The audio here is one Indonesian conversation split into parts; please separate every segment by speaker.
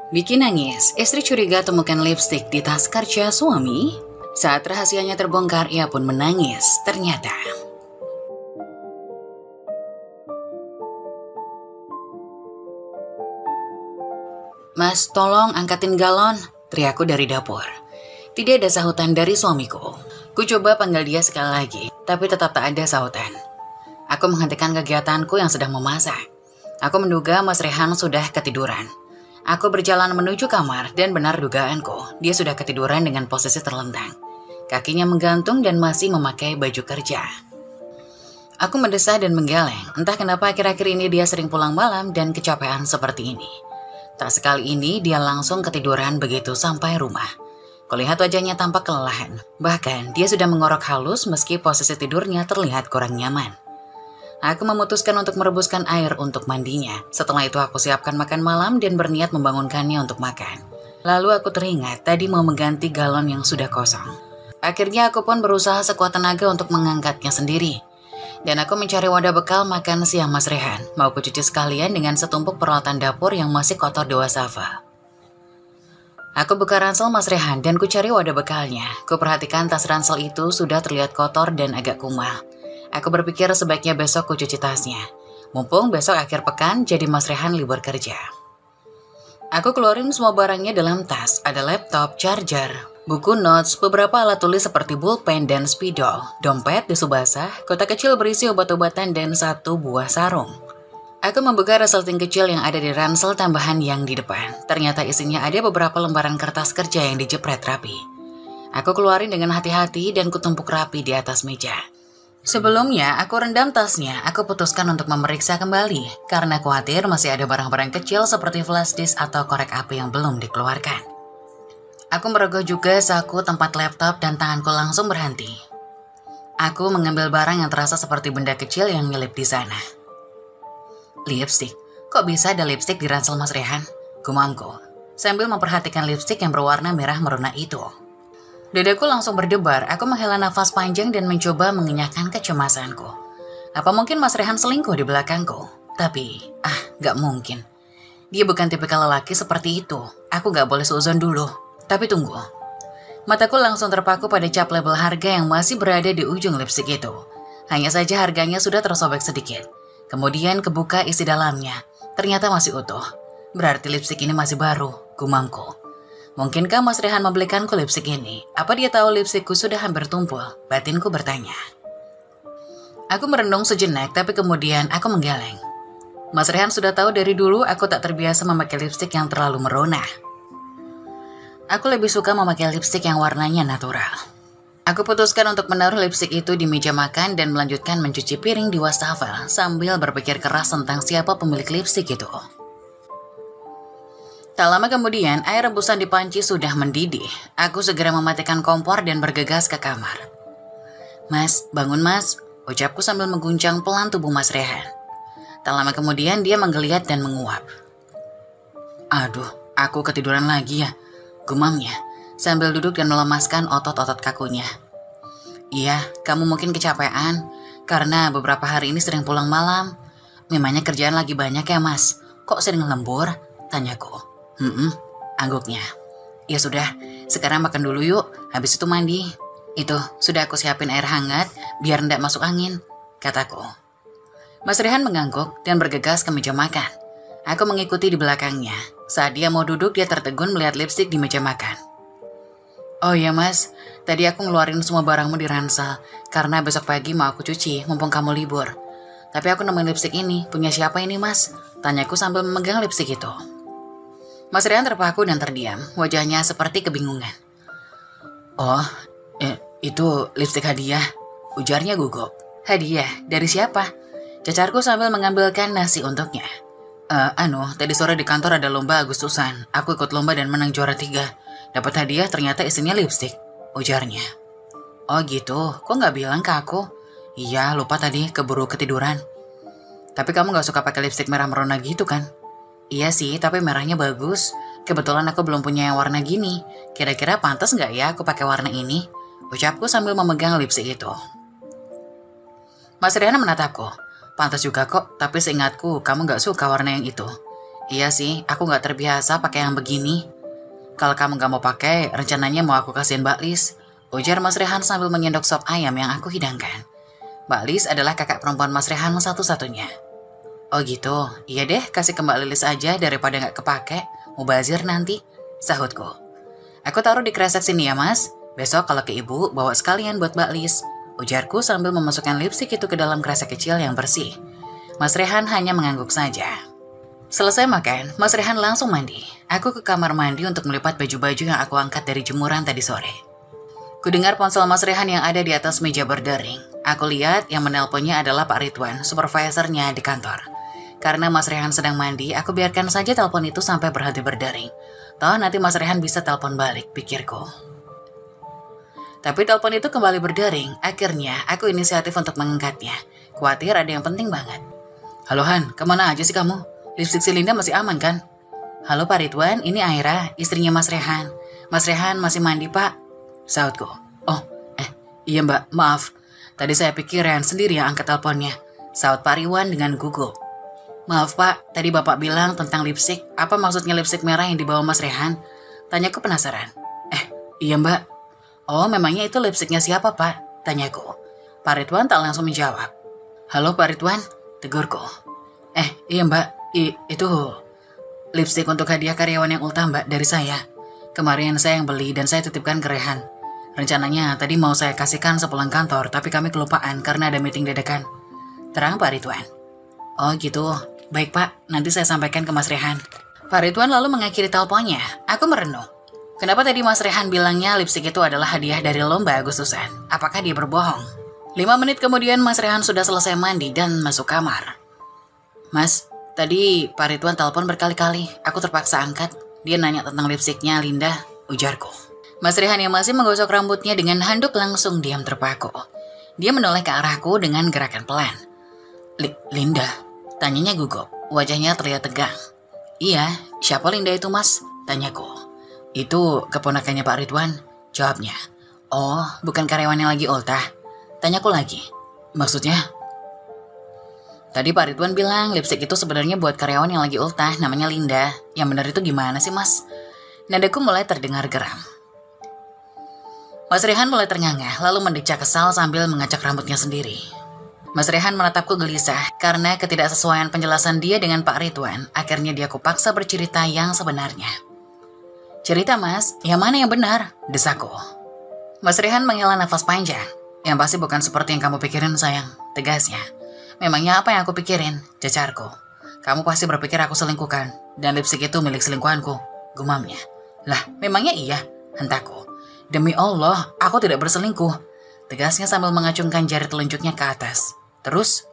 Speaker 1: Bikin nangis, istri curiga temukan lipstik di tas kerja suami. Saat rahasianya terbongkar, ia pun menangis. Ternyata "Mas, tolong angkatin galon," teriakku dari dapur. Tidak ada sahutan dari suamiku. Ku coba panggil dia sekali lagi, tapi tetap tak ada sahutan. Aku menghentikan kegiatanku yang sedang memasak. Aku menduga Mas Rehan sudah ketiduran. Aku berjalan menuju kamar dan benar dugaanku, dia sudah ketiduran dengan posisi terlentang. Kakinya menggantung dan masih memakai baju kerja. Aku mendesah dan menggeleng, entah kenapa akhir-akhir ini dia sering pulang malam dan kecapean seperti ini. Tak sekali ini dia langsung ketiduran begitu sampai rumah. Kulihat wajahnya tampak kelelahan, bahkan dia sudah mengorok halus meski posisi tidurnya terlihat kurang nyaman. Aku memutuskan untuk merebuskan air untuk mandinya. Setelah itu aku siapkan makan malam dan berniat membangunkannya untuk makan. Lalu aku teringat tadi mau mengganti galon yang sudah kosong. Akhirnya aku pun berusaha sekuat tenaga untuk mengangkatnya sendiri. Dan aku mencari wadah bekal makan siang Mas Rehan. Mau kucuci sekalian dengan setumpuk peralatan dapur yang masih kotor di wastafel. Aku buka ransel Mas Rehan dan ku cari wadah bekalnya. Ku perhatikan tas ransel itu sudah terlihat kotor dan agak kumal. Aku berpikir sebaiknya besok ku cuci tasnya. Mumpung besok akhir pekan jadi Mas Rehan libur kerja. Aku keluarin semua barangnya dalam tas. Ada laptop, charger, buku notes, beberapa alat tulis seperti pulpen dan spidol, dompet, tisu basah, kotak kecil berisi obat-obatan dan satu buah sarung. Aku membuka resleting kecil yang ada di ransel tambahan yang di depan. Ternyata isinya ada beberapa lembaran kertas kerja yang dijepret rapi. Aku keluarin dengan hati-hati dan kutumpuk rapi di atas meja. Sebelumnya, aku rendam tasnya. Aku putuskan untuk memeriksa kembali, karena khawatir masih ada barang-barang kecil seperti flash disk atau korek api yang belum dikeluarkan. Aku merogoh juga saku tempat laptop dan tanganku langsung berhenti. Aku mengambil barang yang terasa seperti benda kecil yang nyelip di sana. Lipstik? Kok bisa ada lipstik di ransel Mas Rehan? Gumamku, sambil memperhatikan lipstik yang berwarna merah merona itu. Dadaku langsung berdebar, aku menghela nafas panjang dan mencoba mengenyahkan kecemasanku. Apa mungkin Mas Rehan selingkuh di belakangku? Tapi, gak mungkin. Dia bukan tipikal lelaki seperti itu. Aku gak boleh seuzon dulu. Tapi tunggu. Mataku langsung terpaku pada cap label harga yang masih berada di ujung lipstik itu. Hanya saja harganya sudah tersobek sedikit. Kemudian kebuka isi dalamnya. Ternyata masih utuh. Berarti lipstik ini masih baru, gumamku. Mungkinkah Mas Rehan membelikanku lipstik ini? Apa dia tahu lipstikku sudah hampir tumpul? Batinku bertanya. Aku merenung sejenak, tapi kemudian aku menggeleng. Mas Rehan sudah tahu dari dulu aku tak terbiasa memakai lipstik yang terlalu merona. Aku lebih suka memakai lipstik yang warnanya natural. Aku putuskan untuk menaruh lipstik itu di meja makan dan melanjutkan mencuci piring di wastafel sambil berpikir keras tentang siapa pemilik lipstik itu. Tak lama kemudian, air rebusan di panci sudah mendidih. Aku segera mematikan kompor dan bergegas ke kamar. "Mas, bangun mas," ucapku sambil mengguncang pelan tubuh Mas Rehan. Tak lama kemudian dia menggeliat dan menguap. "Aduh, aku ketiduran lagi ya," gumamnya, sambil duduk dan melemaskan otot-otot kakunya. "Iya, kamu mungkin kecapean, karena beberapa hari ini sering pulang malam. Memangnya kerjaan lagi banyak ya mas? Kok sering lembur?" tanyaku. Angguknya. "Ya sudah, sekarang makan dulu yuk, habis itu mandi. Itu, sudah aku siapin air hangat, biar ndak masuk angin," kataku. Mas Rehan mengangguk dan bergegas ke meja makan. Aku mengikuti di belakangnya. Saat dia mau duduk, dia tertegun melihat lipstik di meja makan. "Oh iya mas, tadi aku ngeluarin semua barangmu di ransel, karena besok pagi mau aku cuci, mumpung kamu libur. Tapi aku nemuin lipstik ini, punya siapa ini mas?" tanyaku sambil memegang lipstik itu. Mas Rehan terpaku dan terdiam, wajahnya seperti kebingungan. "Oh, itu lipstik hadiah," ujarnya gugup. "Hadiah? Dari siapa?" cacarku sambil mengambilkan nasi untuknya. Tadi sore di kantor ada lomba Agustusan. Aku ikut lomba dan menang juara 3. Dapat hadiah ternyata isinya lipstik," ujarnya. "Oh gitu, kok gak bilang ke aku?" "Iya, lupa tadi, keburu ketiduran." "Tapi kamu gak suka pakai lipstik merah merona gitu kan?" "Iya sih, tapi merahnya bagus. Kebetulan aku belum punya yang warna gini. Kira-kira pantas nggak ya aku pakai warna ini?" ucapku sambil memegang lipstik itu. Mas Riana menatapku. "Pantas juga kok, tapi seingatku kamu nggak suka warna yang itu." Iya sih, aku nggak terbiasa pakai yang begini. Kalau kamu nggak mau pakai, rencananya mau aku kasihin Mbak Lis, ujar Mas Rehan sambil menyendok sop ayam yang aku hidangkan. Mbak Lis adalah kakak perempuan Mas Rehan satu-satunya. Oh gitu, iya deh kasih ke Mbak Lilis aja daripada nggak kepake, mubazir nanti, sahutku. Aku taruh di kresek sini ya mas, besok kalau ke ibu bawa sekalian buat Mbak Lis, ujarku sambil memasukkan lipstik itu ke dalam kresek kecil yang bersih. Mas Rehan hanya mengangguk saja. Selesai makan, Mas Rehan langsung mandi. Aku ke kamar mandi untuk melipat baju-baju yang aku angkat dari jemuran tadi sore. Kudengar ponsel Mas Rehan yang ada di atas meja berdering. Aku lihat yang menelponnya adalah Pak Ridwan, supervisornya di kantor. Karena Mas Rehan sedang mandi, aku biarkan saja telepon itu sampai berhenti berdering. Toh nanti Mas Rehan bisa telepon balik, pikirku. Tapi telepon itu kembali berdering. Akhirnya aku inisiatif untuk mengangkatnya. Khawatir ada yang penting banget. Halo Han, kemana aja sih kamu? Lipstik si Linda masih aman kan? Halo Pak Ridwan, ini Aira, istrinya Mas Rehan. Mas Rehan masih mandi Pak, sahutku. Oh, iya Mbak, maaf. Tadi saya pikir Rehan sendiri yang angkat teleponnya, sahut Pak Ridwan dengan gugup. Maaf Pak, tadi Bapak bilang tentang lipstik. Apa maksudnya lipstik merah yang dibawa Mas Rehan? Tanyaku penasaran. Iya Mbak. Oh, memangnya itu lipstiknya siapa Pak? Tanyaku. Pak Ridwan tak langsung menjawab. Halo Pak Ridwan, tegurku. Iya Mbak, itu lipstik untuk hadiah karyawan yang ultah Mbak dari saya. Kemarin saya yang beli dan saya titipkan ke Rehan. Rencananya tadi mau saya kasihkan sepulang kantor, tapi kami kelupaan karena ada meeting dadakan. Terang Pak Ridwan. Oh gitu. Baik Pak, nanti saya sampaikan ke Mas Rehan. Pak Ridwan lalu mengakhiri teleponnya. Aku merenung. Kenapa tadi Mas Rehan bilangnya lipstik itu adalah hadiah dari lomba Agustusan? Apakah dia berbohong? 5 menit kemudian Mas Rehan sudah selesai mandi dan masuk kamar. Mas, tadi Pak Ridwan telepon berkali-kali. Aku terpaksa angkat. Dia nanya tentang lipstiknya Linda, ujarku. Mas Rehan yang masih menggosok rambutnya dengan handuk langsung diam terpaku. Dia menoleh ke arahku dengan gerakan pelan. Linda? Tanyanya gugup, wajahnya terlihat tegang. Iya, siapa Linda itu mas? Tanyaku. Itu keponakannya Pak Ridwan, jawabnya. Oh, bukan karyawan yang lagi ultah? Tanyaku lagi. Maksudnya? Tadi Pak Ridwan bilang lipstik itu sebenarnya buat karyawan yang lagi ultah, namanya Linda. Yang benar itu gimana sih mas? Nadaku mulai terdengar geram. Mas Rehan mulai terngangah, lalu mendecak kesal sambil mengacak rambutnya sendiri. Mas Rehan menatapku gelisah karena ketidaksesuaian penjelasan dia dengan Pak Ridwan. Akhirnya dia kupaksa bercerita yang sebenarnya. Cerita mas, yang mana yang benar? Desaku. Mas Rehan menghela nafas panjang. Yang pasti bukan seperti yang kamu pikirin sayang, tegasnya. Memangnya apa yang aku pikirin? Cacarku. Kamu pasti berpikir aku selingkuhkan dan lipstik itu milik selingkuhanku, gumamnya. Lah, memangnya iya? Hentakku. Demi Allah, aku tidak berselingkuh, tegasnya sambil mengacungkan jari telunjuknya ke atas. Terus?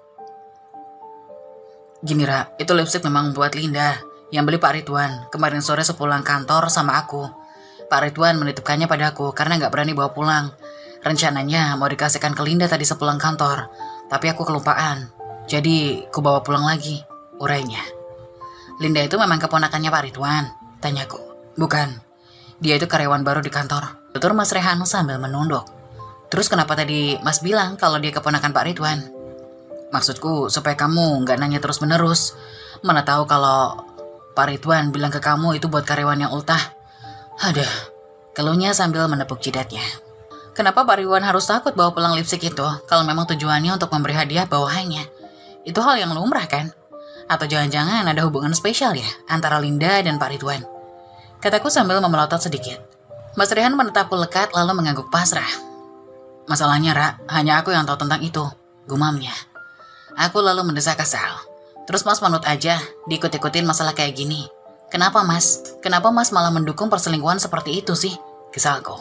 Speaker 1: Gini Ra, itu lipstik memang buat Linda, yang beli Pak Ridwan. Kemarin sore sepulang kantor sama aku. Pak Ridwan menitipkannya padaku karena gak berani bawa pulang. Rencananya mau dikasihkan ke Linda tadi sepulang kantor, tapi aku kelupaan. Jadi ku bawa pulang lagi, urainya. Linda itu memang keponakannya Pak Ridwan? Tanyaku. Bukan, dia itu karyawan baru di kantor, tutur Mas Rehan sambil menunduk. Terus kenapa tadi Mas bilang kalau dia keponakan Pak Ridwan? Maksudku supaya kamu gak nanya terus-menerus. Mana tahu kalau Pak Ridwan bilang ke kamu itu buat karyawan yang ultah. Aduh, keluhnya sambil menepuk jidatnya. Kenapa Pak Ridwan harus takut bawa pulang lipstik itu kalau memang tujuannya untuk memberi hadiah bawahannya? Itu hal yang lumrah kan? Atau jangan-jangan ada hubungan spesial ya antara Linda dan Pak Ridwan? Kataku sambil memelotot sedikit. Mas Rehan menatapku lekat lalu mengangguk pasrah. Masalahnya Ra, hanya aku yang tahu tentang itu, gumamnya. Aku lalu mendesak kesal. Terus Mas manut aja, diikut-ikutin masalah kayak gini. Kenapa Mas? Kenapa Mas malah mendukung perselingkuhan seperti itu sih? Kesalku.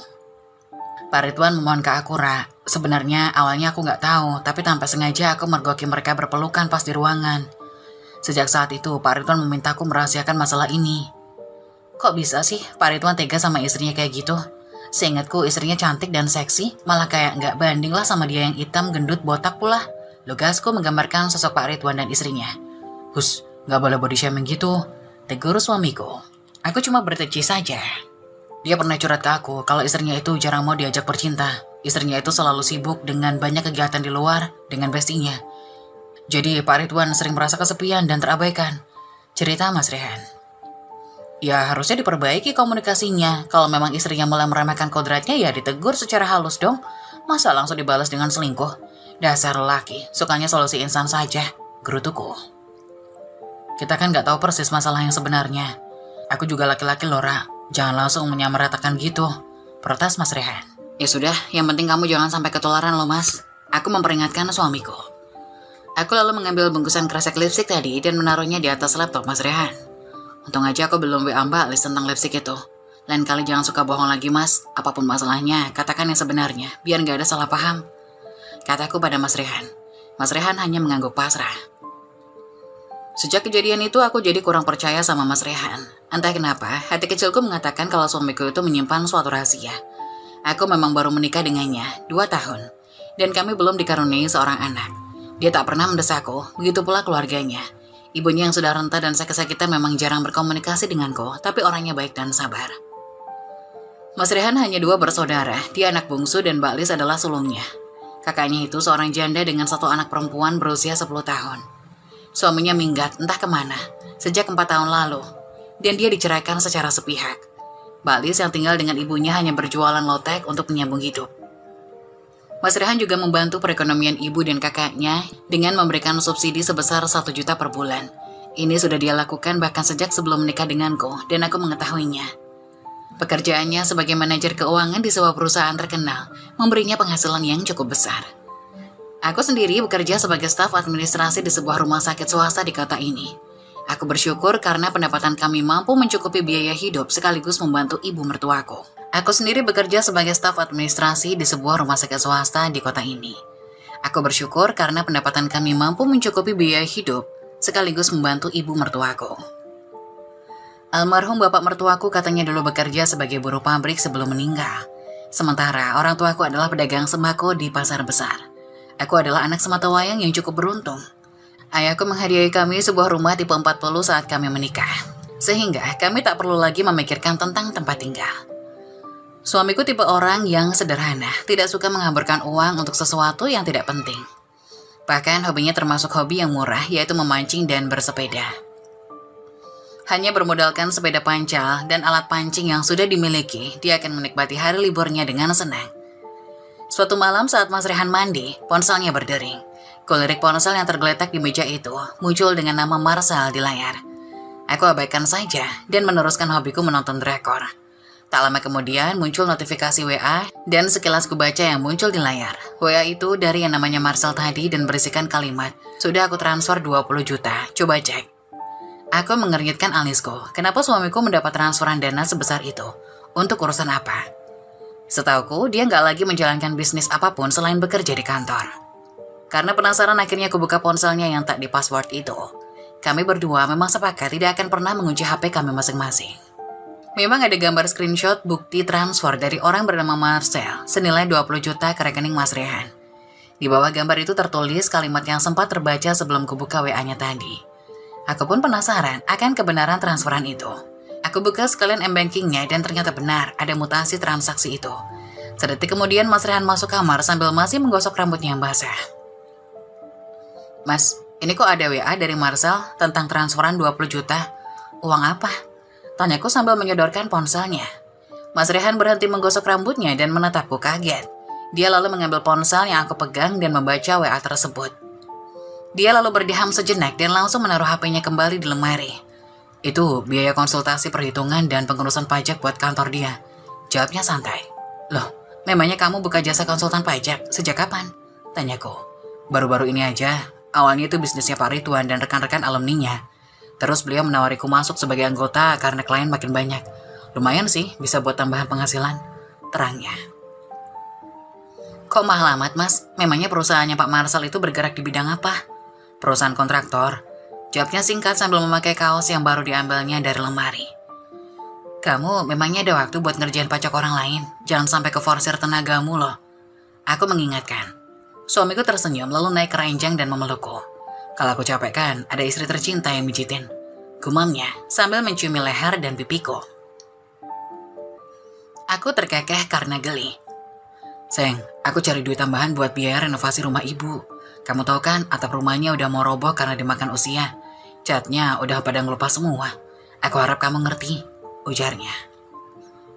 Speaker 1: Pak Ridwan memohon ke aku Ra. Sebenarnya awalnya aku gak tahu, tapi tanpa sengaja aku mergoki mereka berpelukan pas di ruangan. Sejak saat itu Pak Ridwan memintaku merahasiakan masalah ini. Kok bisa sih Pak Ridwan tega sama istrinya kayak gitu? Seingatku istrinya cantik dan seksi, malah kayak gak banding lah sama dia yang hitam, gendut, botak pula. Lugasku menggambarkan sosok Pak Ridwan dan istrinya. Hus, gak boleh body shaming gitu, tegur suamiku. Aku cuma berteci saja. Dia pernah curhat ke aku kalau istrinya itu jarang mau diajak bercinta. Istrinya itu selalu sibuk dengan banyak kegiatan di luar dengan bestinya. Jadi Pak Ridwan sering merasa kesepian dan terabaikan. Cerita Mas Rehan. Ya harusnya diperbaiki komunikasinya. Kalau memang istrinya mulai meremehkan kodratnya ya ditegur secara halus dong. Masa langsung dibalas dengan selingkuh? Dasar lelaki, sukanya solusi instan saja. Gerutuku. Kita kan gak tahu persis masalah yang sebenarnya. Aku juga laki-laki Lora. Jangan langsung menyamaratakan gitu. Protes Mas Rehan. Ya sudah, yang penting kamu jangan sampai ketularan loh Mas. Aku memperingatkan suamiku. Aku lalu mengambil bungkusan kresek lipstik tadi dan menaruhnya di atas laptop Mas Rehan. Untung aja aku belum WA Mbak Alis tentang lipstik itu. Lain kali jangan suka bohong lagi Mas. Apapun masalahnya, katakan yang sebenarnya, biar gak ada salah paham. Kataku pada Mas Rehan. Mas Rehan hanya mengangguk pasrah. Sejak kejadian itu aku jadi kurang percaya sama Mas Rehan. Entah kenapa, hati kecilku mengatakan kalau suamiku itu menyimpan suatu rahasia. Aku memang baru menikah dengannya 2 tahun. Dan kami belum dikaruniai seorang anak. Dia tak pernah mendesakku, begitu pula keluarganya. Ibunya yang sudah renta dan sakit-sakitan memang jarang berkomunikasi denganku, tapi orangnya baik dan sabar. Mas Rehan hanya 2 bersaudara, dia anak bungsu dan Mbak Lis adalah sulungnya. Kakaknya itu seorang janda dengan 1 anak perempuan berusia 10 tahun. Suaminya minggat entah kemana, sejak 4 tahun lalu, dan dia diceraikan secara sepihak. Mbak Lis yang tinggal dengan ibunya hanya berjualan lotek untuk menyambung hidup. Mas Rehan juga membantu perekonomian ibu dan kakaknya dengan memberikan subsidi sebesar 1 juta per bulan. Ini sudah dia lakukan bahkan sejak sebelum menikah denganku dan aku mengetahuinya. Pekerjaannya sebagai manajer keuangan di sebuah perusahaan terkenal memberinya penghasilan yang cukup besar. Aku sendiri bekerja sebagai staf administrasi di sebuah rumah sakit swasta di kota ini. Aku bersyukur karena pendapatan kami mampu mencukupi biaya hidup sekaligus membantu ibu mertuaku. Aku sendiri bekerja sebagai staf administrasi di sebuah rumah sakit swasta di kota ini. Aku bersyukur karena pendapatan kami mampu mencukupi biaya hidup sekaligus membantu ibu mertuaku. Almarhum bapak mertuaku katanya dulu bekerja sebagai buruh pabrik sebelum meninggal. Sementara orang tuaku adalah pedagang sembako di pasar besar. Aku adalah anak sematawayang yang cukup beruntung. Ayahku menghadiahi kami sebuah rumah tipe 40 saat kami menikah. Sehingga kami tak perlu lagi memikirkan tentang tempat tinggal. Suamiku tipe orang yang sederhana, tidak suka menghamburkan uang untuk sesuatu yang tidak penting. Bahkan hobinya termasuk hobi yang murah, yaitu memancing dan bersepeda. Hanya bermodalkan sepeda pancal dan alat pancing yang sudah dimiliki, dia akan menikmati hari liburnya dengan senang. Suatu malam saat Mas Rehan mandi, ponselnya berdering. Kulirik ponsel yang tergeletak di meja itu muncul dengan nama Marcel di layar. Aku abaikan saja dan meneruskan hobiku menonton drakor. Tak lama kemudian muncul notifikasi WA dan sekilas kubaca yang muncul di layar. WA itu dari yang namanya Marcel tadi dan berisikan kalimat, "Sudah aku transfer 20 juta, coba cek." Aku mengernyitkan alisku, kenapa suamiku mendapat transferan dana sebesar itu? Untuk urusan apa? Setauku, dia nggak lagi menjalankan bisnis apapun selain bekerja di kantor. Karena penasaran akhirnya aku buka ponselnya yang tak di-password itu. Kami berdua memang sepakat tidak akan pernah mengunci HP kami masing-masing. Memang ada gambar screenshot bukti transfer dari orang bernama Marcel senilai 20 juta ke rekening Mas Rehan. Di bawah gambar itu tertulis kalimat yang sempat terbaca sebelum kubuka WA-nya tadi. Aku pun penasaran akan kebenaran transferan itu. Aku buka sekalian m-bankingnya dan ternyata benar ada mutasi transaksi itu. Sedetik kemudian Mas Rehan masuk kamar sambil masih menggosok rambutnya yang basah. "Mas, ini kok ada WA dari Marcel tentang transferan 20 juta? Uang apa?" Tanyaku sambil menyodorkan ponselnya. Mas Rehan berhenti menggosok rambutnya dan menatapku kaget. Dia lalu mengambil ponsel yang aku pegang dan membaca WA tersebut. Dia lalu berdiam sejenak dan langsung menaruh HP-nya kembali di lemari. "Itu biaya konsultasi perhitungan dan pengurusan pajak buat kantor dia," jawabnya santai. "Loh, memangnya kamu buka jasa konsultan pajak? Sejak kapan?" tanyaku. "Baru-baru ini aja. Awalnya itu bisnisnya Pak Ridwan dan rekan-rekan alumninya. Terus beliau menawariku masuk sebagai anggota karena klien makin banyak. Lumayan sih, bisa buat tambahan penghasilan," terangnya. "Kok mahal amat, Mas? Memangnya perusahaannya Pak Marcel itu bergerak di bidang apa?" "Perusahaan kontraktor," jawabnya singkat sambil memakai kaos yang baru diambilnya dari lemari. "Kamu memangnya ada waktu buat ngerjain pajak orang lain? Jangan sampai keforsir tenagamu loh," aku mengingatkan. Suamiku tersenyum lalu naik ke ranjang dan memelukku. "Kalau aku capek kan, ada istri tercinta yang mijitin," gumamnya sambil menciumi leher dan pipiku. Aku terkekeh karena geli. "Seng, aku cari duit tambahan buat biaya renovasi rumah ibu. Kamu tahu kan, atap rumahnya udah mau roboh karena dimakan usia. Catnya udah pada ngelupas semua. Aku harap kamu ngerti, ujarnya.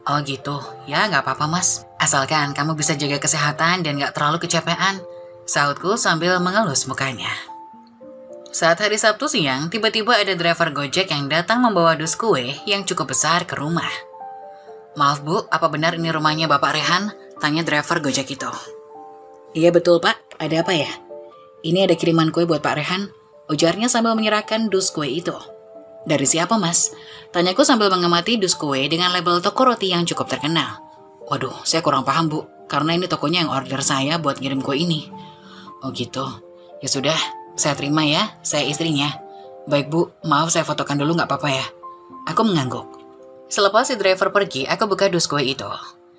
Speaker 1: Oh gitu, ya nggak apa-apa mas. Asalkan kamu bisa jaga kesehatan dan nggak terlalu kecapean, sahutku sambil mengelus mukanya. Saat hari Sabtu siang, tiba-tiba ada driver Gojek yang datang membawa dus kue yang cukup besar ke rumah. Maaf bu, apa benar ini rumahnya Bapak Rehan? Tanya driver Gojek itu. Iya betul pak, ada apa ya? Ini ada kiriman kue buat Pak Rehan, ujarnya sambil menyerahkan dus kue itu. Dari siapa mas? Tanyaku sambil mengamati dus kue dengan label toko roti yang cukup terkenal. Waduh, saya kurang paham bu, karena ini tokonya yang order saya buat ngirim kue ini. Oh gitu, ya sudah, saya terima ya, saya istrinya. Baik bu, maaf saya fotokan dulu nggak apa-apa ya. Aku mengangguk. Selepas si driver pergi, aku buka dus kue itu.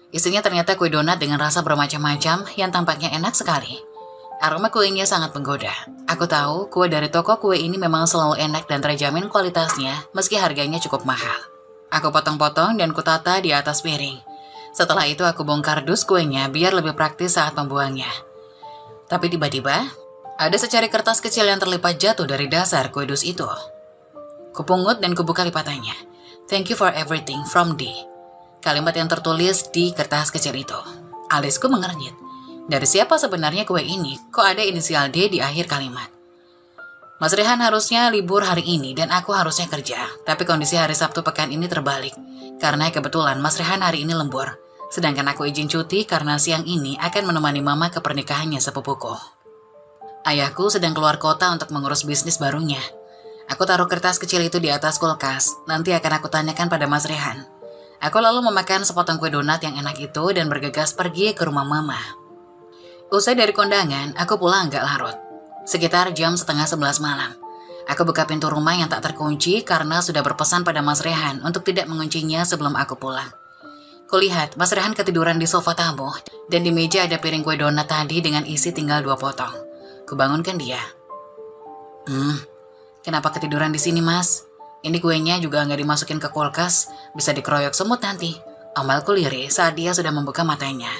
Speaker 1: Isinya ternyata kue donat dengan rasa bermacam-macam yang tampaknya enak sekali. Aroma kuenya sangat menggoda. Aku tahu kue dari toko kue ini memang selalu enak dan terjamin kualitasnya meski harganya cukup mahal. Aku potong-potong dan kutata di atas piring. Setelah itu aku bongkar dus kuenya biar lebih praktis saat membuangnya. Tapi tiba-tiba, ada secari kertas kecil yang terlipat jatuh dari dasar kue dus itu. Kupungut dan kubuka lipatannya. Thank you for everything from D. Kalimat yang tertulis di kertas kecil itu. Alisku mengernyit. Dari siapa sebenarnya kue ini? Kok ada inisial D di akhir kalimat? Mas Rehan harusnya libur hari ini dan aku harusnya kerja. Tapi kondisi hari Sabtu pekan ini terbalik. Karena kebetulan Mas Rehan hari ini lembur. Sedangkan aku izin cuti karena siang ini akan menemani mama ke pernikahannya sepupuku. Ayahku sedang keluar kota untuk mengurus bisnis barunya. Aku taruh kertas kecil itu di atas kulkas. Nanti akan aku tanyakan pada Mas Rehan. Aku lalu memakan sepotong kue donat yang enak itu dan bergegas pergi ke rumah mama. Usai dari kondangan, aku pulang agak larut. Sekitar jam setengah 11 malam. Aku buka pintu rumah yang tak terkunci karena sudah berpesan pada Mas Rehan untuk tidak menguncinya sebelum aku pulang. Kulihat Mas Rehan ketiduran di sofa tamu dan di meja ada piring kue donat tadi dengan isi tinggal 2 potong. Kubangunkan dia. Kenapa ketiduran di sini mas? Ini kuenya juga nggak dimasukin ke kulkas, bisa dikeroyok semut nanti. Amalku lirih saat dia sudah membuka matanya.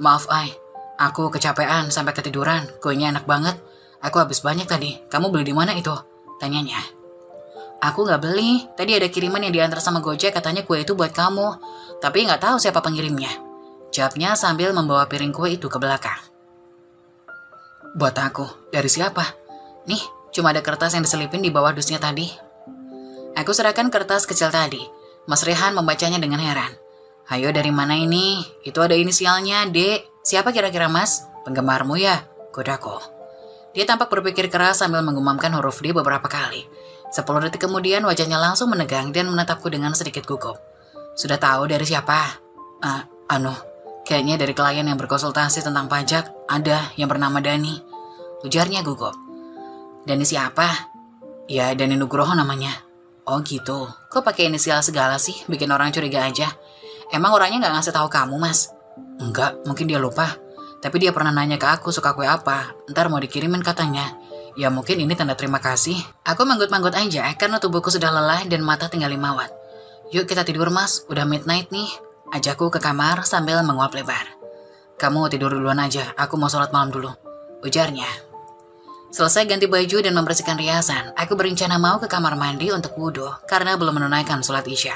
Speaker 1: Maaf Ai. Aku kecapean sampai ketiduran, kuenya enak banget. Aku habis banyak tadi, kamu beli di mana itu? Tanyanya. Aku nggak beli, tadi ada kiriman yang diantar sama Gojek katanya kue itu buat kamu. Tapi nggak tahu siapa pengirimnya. Jawabnya sambil membawa piring kue itu ke belakang. Buat aku, dari siapa? Nih, cuma ada kertas yang diselipin di bawah dusnya tadi. Aku serahkan kertas kecil tadi. Mas Rehan membacanya dengan heran. Hayo dari mana ini? Itu ada inisialnya, Dek. Siapa kira-kira mas? Penggemarmu ya? Godaku. Dia tampak berpikir keras sambil menggumamkan huruf D beberapa kali. 10 detik kemudian wajahnya langsung menegang dan menatapku dengan sedikit gugup. Sudah tahu dari siapa? Kayaknya dari klien yang berkonsultasi tentang pajak. Ada yang bernama Dani. Ujarnya gugup. Dani siapa? Ya, Dani Nugroho namanya. Oh gitu. Kok pakai inisial segala sih? Bikin orang curiga aja. Emang orangnya nggak ngasih tahu kamu, mas? Enggak, mungkin dia lupa. Tapi dia pernah nanya ke aku suka kue apa. Ntar mau dikirimin katanya. Ya mungkin ini tanda terima kasih. Aku manggut-manggut aja karena tubuhku sudah lelah dan mata tinggal 5 watt. Yuk kita tidur mas, udah midnight nih. Ajakku ke kamar sambil menguap lebar. Kamu tidur duluan aja, aku mau sholat malam dulu. Ujarnya. Selesai ganti baju dan membersihkan riasan, aku berencana mau ke kamar mandi untuk wudhu karena belum menunaikan sholat isya.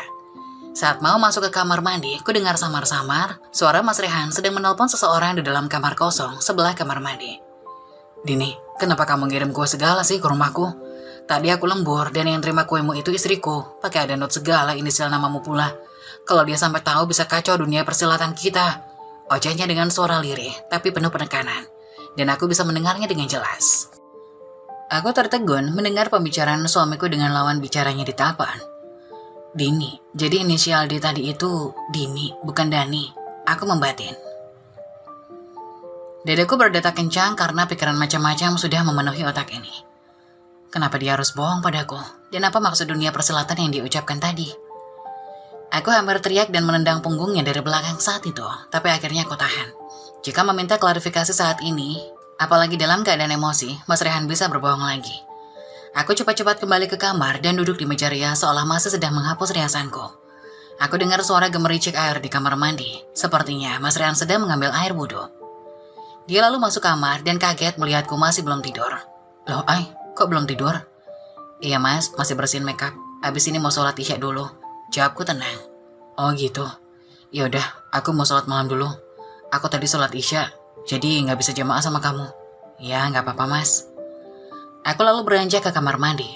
Speaker 1: Saat mau masuk ke kamar mandi, ku dengar samar-samar suara Mas Rehan sedang menelpon seseorang di dalam kamar kosong sebelah kamar mandi. Dini, kenapa kamu ngirim kue segala sih ke rumahku? Tadi aku lembur dan yang terima kuemu itu istriku. Pakai ada not segala inisial namamu pula. Kalau dia sampai tahu bisa kacau dunia persilatan kita. Ojeknya dengan suara lirih tapi penuh penekanan. Dan aku bisa mendengarnya dengan jelas. Aku tertegun mendengar pembicaraan suamiku dengan lawan bicaranya di telepon. Dini, jadi inisial D tadi itu Dini, bukan Dani. Aku membatin. Dadaku berdetak kencang karena pikiran macam-macam sudah memenuhi otak ini. Kenapa dia harus bohong padaku? Dan apa maksud dunia persilatan yang diucapkan tadi? Aku hampir teriak dan menendang punggungnya dari belakang saat itu, tapi akhirnya aku tahan. Jika meminta klarifikasi saat ini, apalagi dalam keadaan emosi, Mas Rehan bisa berbohong lagi. Aku cepat-cepat kembali ke kamar dan duduk di meja rias seolah masih sedang menghapus riasanku. Aku dengar suara gemericik air di kamar mandi. Sepertinya Mas Rehan sedang mengambil air wudhu. Dia lalu masuk kamar dan kaget melihatku masih belum tidur. Loh, Ai, kok belum tidur? Iya mas, masih bersihin makeup. Abis ini mau sholat isya dulu. Jawabku tenang. Oh gitu. Yaudah, aku mau sholat malam dulu. Aku tadi sholat isya, jadi nggak bisa jamaah sama kamu. Ya, nggak apa-apa mas. Aku lalu beranjak ke kamar mandi.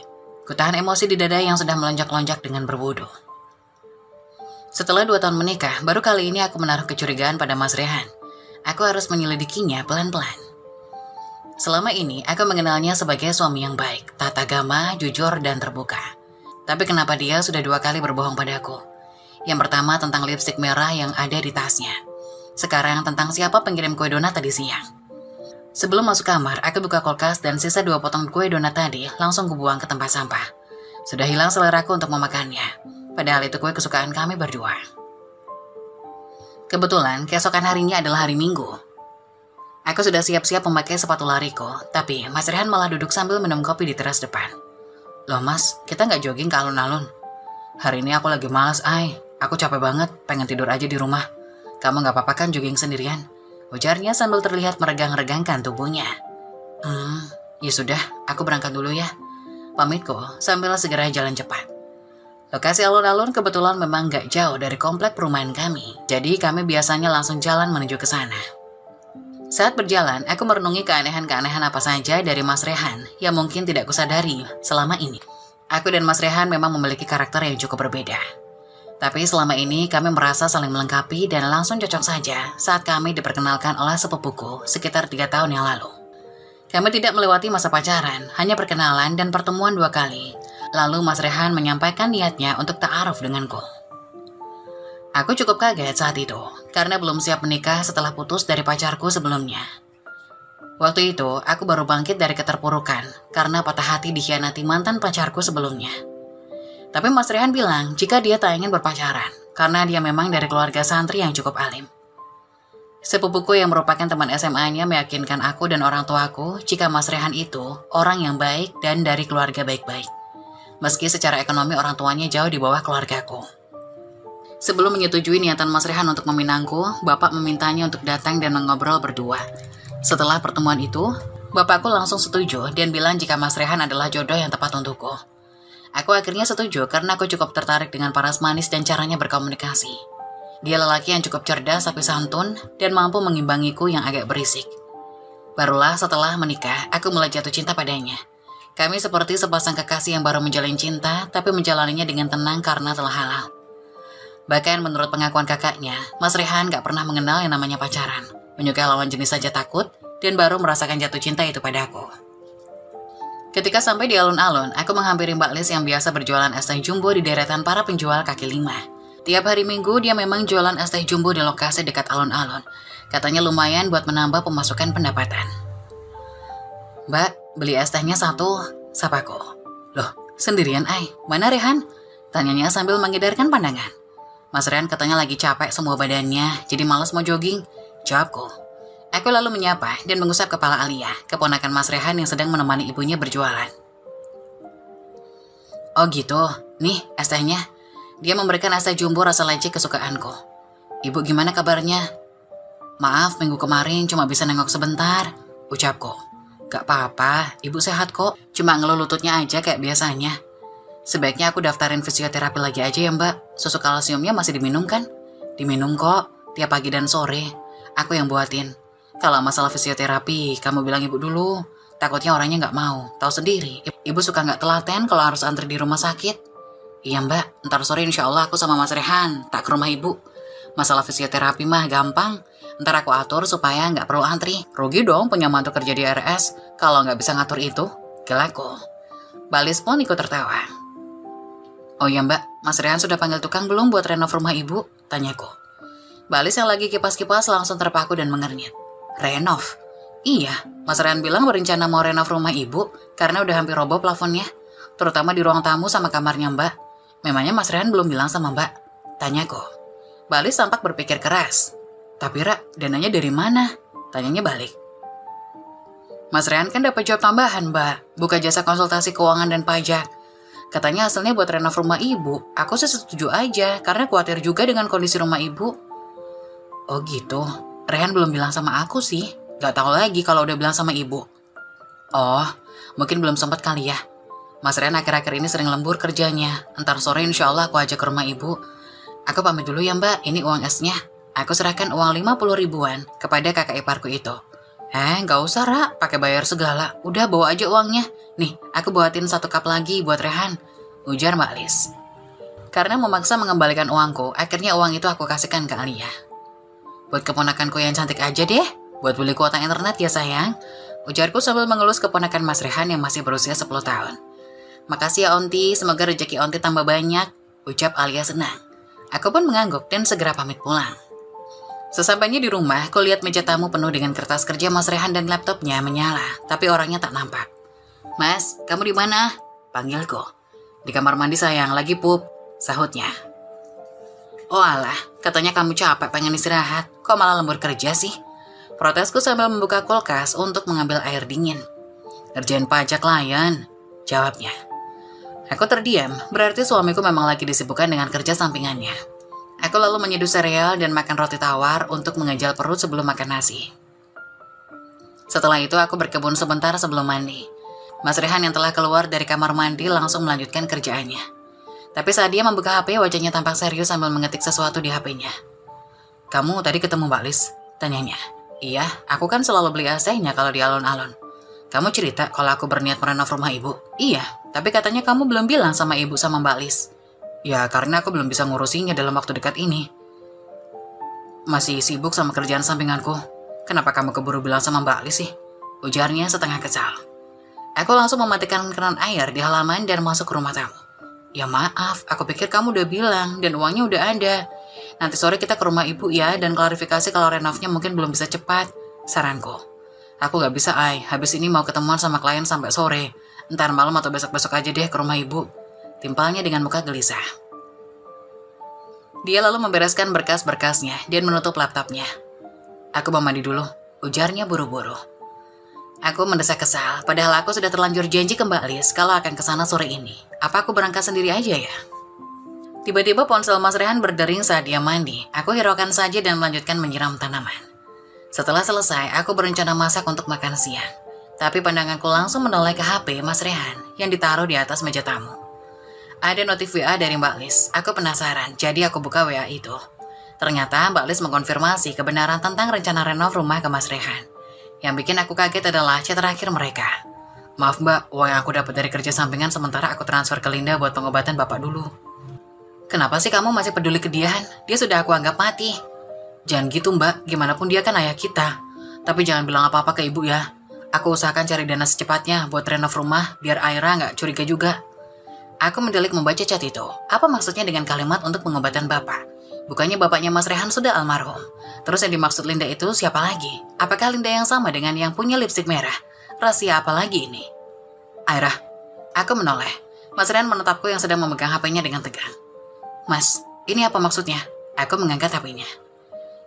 Speaker 1: Kutahan emosi di dada yang sudah melonjak-lonjak dengan berwudu. Setelah 2 tahun menikah, baru kali ini aku menaruh kecurigaan pada Mas Rehan. Aku harus menyelidikinya pelan-pelan. Selama ini, aku mengenalnya sebagai suami yang baik, taat agama, jujur, dan terbuka. Tapi kenapa dia sudah 2 kali berbohong padaku? Yang pertama tentang lipstik merah yang ada di tasnya. Sekarang tentang siapa pengirim kue donat tadi siang. Sebelum masuk kamar, aku buka kulkas dan sisa 2 potong kue donat tadi langsung kubuang ke tempat sampah. Sudah hilang seleraku untuk memakannya, padahal itu kue kesukaan kami berdua. Kebetulan, keesokan harinya adalah hari Minggu. Aku sudah siap-siap memakai sepatu lariku, tapi Mas Rehan malah duduk sambil minum kopi di teras depan. Loh mas, kita nggak jogging ke alun-alun? Hari ini aku lagi malas, Ay. Aku capek banget, pengen tidur aja di rumah. Kamu nggak apa-apa kan jogging sendirian? Ujarnya sambil terlihat meregang-regangkan tubuhnya. Ya sudah, aku berangkat dulu ya. Pamitku sambil segera jalan cepat. Lokasi alun-alun kebetulan memang nggak jauh dari komplek perumahan kami, jadi kami biasanya langsung jalan menuju ke sana. Saat berjalan, aku merenungi keanehan-keanehan apa saja dari Mas Rehan yang mungkin tidak kusadari selama ini. Aku dan Mas Rehan memang memiliki karakter yang cukup berbeda. Tapi selama ini kami merasa saling melengkapi dan langsung cocok saja saat kami diperkenalkan oleh sepupuku sekitar 3 tahun yang lalu. Kami tidak melewati masa pacaran, hanya perkenalan dan pertemuan 2 kali. Lalu Mas Rehan menyampaikan niatnya untuk ta'aruf denganku. Aku cukup kaget saat itu, karena belum siap menikah setelah putus dari pacarku sebelumnya. Waktu itu, aku baru bangkit dari keterpurukan, karena patah hati dikhianati mantan pacarku sebelumnya. Tapi Mas Rehan bilang jika dia tak ingin berpacaran, karena dia memang dari keluarga santri yang cukup alim. Sepupuku yang merupakan teman SMA-nya meyakinkan aku dan orang tuaku jika Mas Rehan itu orang yang baik dan dari keluarga baik-baik. Meski secara ekonomi orang tuanya jauh di bawah keluargaku. Sebelum menyetujui niatan Mas Rehan untuk meminangku, Bapak memintanya untuk datang dan mengobrol berdua. Setelah pertemuan itu, Bapakku langsung setuju dan bilang jika Mas Rehan adalah jodoh yang tepat untukku. Aku akhirnya setuju karena aku cukup tertarik dengan paras manis dan caranya berkomunikasi. Dia lelaki yang cukup cerdas tapi santun dan mampu mengimbangiku yang agak berisik. Barulah setelah menikah, aku mulai jatuh cinta padanya. Kami seperti sepasang kekasih yang baru menjalin cinta, tapi menjalaninya dengan tenang karena telah halal. Bahkan menurut pengakuan kakaknya, Mas Rehan gak pernah mengenal yang namanya pacaran. Menyukai lawan jenis saja takut, dan baru merasakan jatuh cinta itu padaku. Ketika sampai di alun-alun, aku menghampiri Mbak Lis yang biasa berjualan es teh jumbo di deretan para penjual kaki lima. Tiap hari Minggu dia memang jualan es teh jumbo di lokasi dekat alun-alun. Katanya lumayan buat menambah pemasukan pendapatan. Mbak, beli es tehnya 1, sapaku. Loh, sendirian ay, mana Rehan? Tanyanya sambil mengedarkan pandangan. Mas Rehan katanya lagi capek semua badannya, jadi malas mau jogging. Jawabku. Aku lalu menyapa dan mengusap kepala Alia, keponakan Mas Rehan yang sedang menemani ibunya berjualan. Oh gitu, nih es tehnya. Dia memberikan es teh jumbo rasa leci kesukaanku. Ibu gimana kabarnya? Maaf, minggu kemarin cuma bisa nengok sebentar, ucapku. Gak apa-apa, ibu sehat kok, cuma ngeluh lututnya aja kayak biasanya. Sebaiknya aku daftarin fisioterapi lagi aja ya mbak. Susu kalsiumnya masih diminum kan? Diminum kok, tiap pagi dan sore. Aku yang buatin. Kalau masalah fisioterapi, kamu bilang ibu dulu. Takutnya orangnya gak mau. Tahu sendiri, ibu suka gak telaten kalau harus antri di rumah sakit. Iya mbak, ntar sore insya Allah aku sama Mas Rehan tak ke rumah ibu. Masalah fisioterapi mah gampang. Ntar aku atur supaya gak perlu antri. Rugi dong punya mantu kerja di RS kalau gak bisa ngatur itu. Gelaku. Balis pun ikut tertawa. Oh iya mbak, Mas Rehan sudah panggil tukang belum buat renov rumah ibu? Tanyaku. Balis yang lagi kipas-kipas langsung terpaku dan mengernyit. Renov? Iya, Mas Rehan bilang berencana mau renov rumah ibu karena udah hampir roboh plafonnya. Terutama di ruang tamu sama kamarnya mbak. Memangnya Mas Rehan belum bilang sama mbak? Tanyaku. Balis tampak berpikir keras. Tapi Ra, dananya dari mana? Tanyanya balik. Mas Rehan kan dapat job tambahan mbak, buka jasa konsultasi keuangan dan pajak. Katanya hasilnya buat renov rumah ibu. Aku sih setuju aja, karena khawatir juga dengan kondisi rumah ibu. Oh gitu, Rehan belum bilang sama aku sih. Gak tahu lagi kalau udah bilang sama ibu. Oh, mungkin belum sempat kali ya. Mas Rehan akhir-akhir ini sering lembur kerjanya. Entar sore insya Allah aku ajak ke rumah ibu. Aku pamit dulu ya mbak, ini uang esnya. Aku serahkan uang 50 ribuan kepada kakak iparku itu. Nggak usah Ra, pakai bayar segala. Udah bawa aja uangnya. Nih, aku buatin 1 cup lagi buat Rehan, ujar Mbak Lis. Karena memaksa mengembalikan uangku, akhirnya uang itu aku kasihkan ke Alia. Buat keponakanku yang cantik aja deh, buat beli kuota internet ya sayang, ujarku sambil mengelus keponakan Mas Rehan yang masih berusia 10 tahun. Makasih ya Onti, semoga rezeki Onti tambah banyak, ucap Alia senang. Aku pun mengangguk dan segera pamit pulang. Sesampainya di rumah, aku lihat meja tamu penuh dengan kertas kerja Mas Rehan dan laptopnya menyala, tapi orangnya tak nampak. Mas, kamu di mana? Panggilku. Di kamar mandi sayang, lagi pup, sahutnya. Oh alah, katanya kamu capek pengen istirahat, kok malah lembur kerja sih? Protesku sambil membuka kulkas untuk mengambil air dingin. Kerjaan pajak layan, jawabnya. Aku terdiam, berarti suamiku memang lagi disibukkan dengan kerja sampingannya. Aku lalu menyeduh sereal dan makan roti tawar untuk mengejal perut sebelum makan nasi. Setelah itu aku berkebun sebentar sebelum mandi. Mas Rehan yang telah keluar dari kamar mandi langsung melanjutkan kerjaannya. Tapi saat dia membuka HP, wajahnya tampak serius sambil mengetik sesuatu di HP-nya. Kamu tadi ketemu Mbak Lis? Tanyanya. Iya, aku kan selalu beli AC-nya kalau di alun-alun. Kamu cerita kalau aku berniat merenov rumah ibu? Iya, tapi katanya kamu belum bilang sama ibu sama Mbak Lis. Ya, karena aku belum bisa ngurusinya dalam waktu dekat ini. Masih sibuk sama kerjaan sampinganku. Kenapa kamu keburu bilang sama Mbak Lis sih? Ujarnya setengah kesal. Aku langsung mematikan keran air di halaman dan masuk ke rumah tamu. Ya maaf, aku pikir kamu udah bilang dan uangnya udah ada. Nanti sore kita ke rumah ibu ya dan klarifikasi kalau renovnya mungkin belum bisa cepat. Saranku. Aku gak bisa, habis ini mau ketemuan sama klien sampai sore. Ntar malam atau besok-besok aja deh ke rumah ibu. Timpalnya dengan muka gelisah. Dia lalu membereskan berkas-berkasnya dan menutup laptopnya. Aku mau mandi dulu, ujarnya buru-buru. Aku mendesak kesal, padahal aku sudah terlanjur janji ke Mbak Lis kalau akan kesana sore ini. Apa aku berangkat sendiri aja ya? Tiba-tiba ponsel Mas Rehan berdering saat dia mandi. Aku hiraukan saja dan melanjutkan menyiram tanaman. Setelah selesai, aku berencana masak untuk makan siang. Tapi pandanganku langsung menoleh ke HP Mas Rehan yang ditaruh di atas meja tamu. Ada notif WA dari Mbak Lis. Aku penasaran, jadi aku buka WA itu. Ternyata Mbak Lis mengkonfirmasi kebenaran tentang rencana renov rumah ke Mas Rehan. Yang bikin aku kaget adalah chat terakhir mereka. Maaf Mbak, uang yang aku dapat dari kerja sampingan sementara aku transfer ke Linda buat pengobatan Bapak dulu. Kenapa sih kamu masih peduli ke dia? Dia sudah aku anggap mati. Jangan gitu Mbak, gimana pun dia kan ayah kita. Tapi jangan bilang apa-apa ke ibu ya. Aku usahakan cari dana secepatnya buat renov rumah biar Aira nggak curiga juga. Aku mendelik membaca chat itu. Apa maksudnya dengan kalimat untuk pengobatan Bapak? Bukannya bapaknya Mas Rehan sudah almarhum. Terus yang dimaksud Linda itu siapa lagi? Apakah Linda yang sama dengan yang punya lipstik merah? Rahasia apa lagi ini? Aira, aku menoleh. Mas Rehan menatapku yang sedang memegang HP-nya dengan tegang. Mas, ini apa maksudnya? Aku mengangkat HP-nya.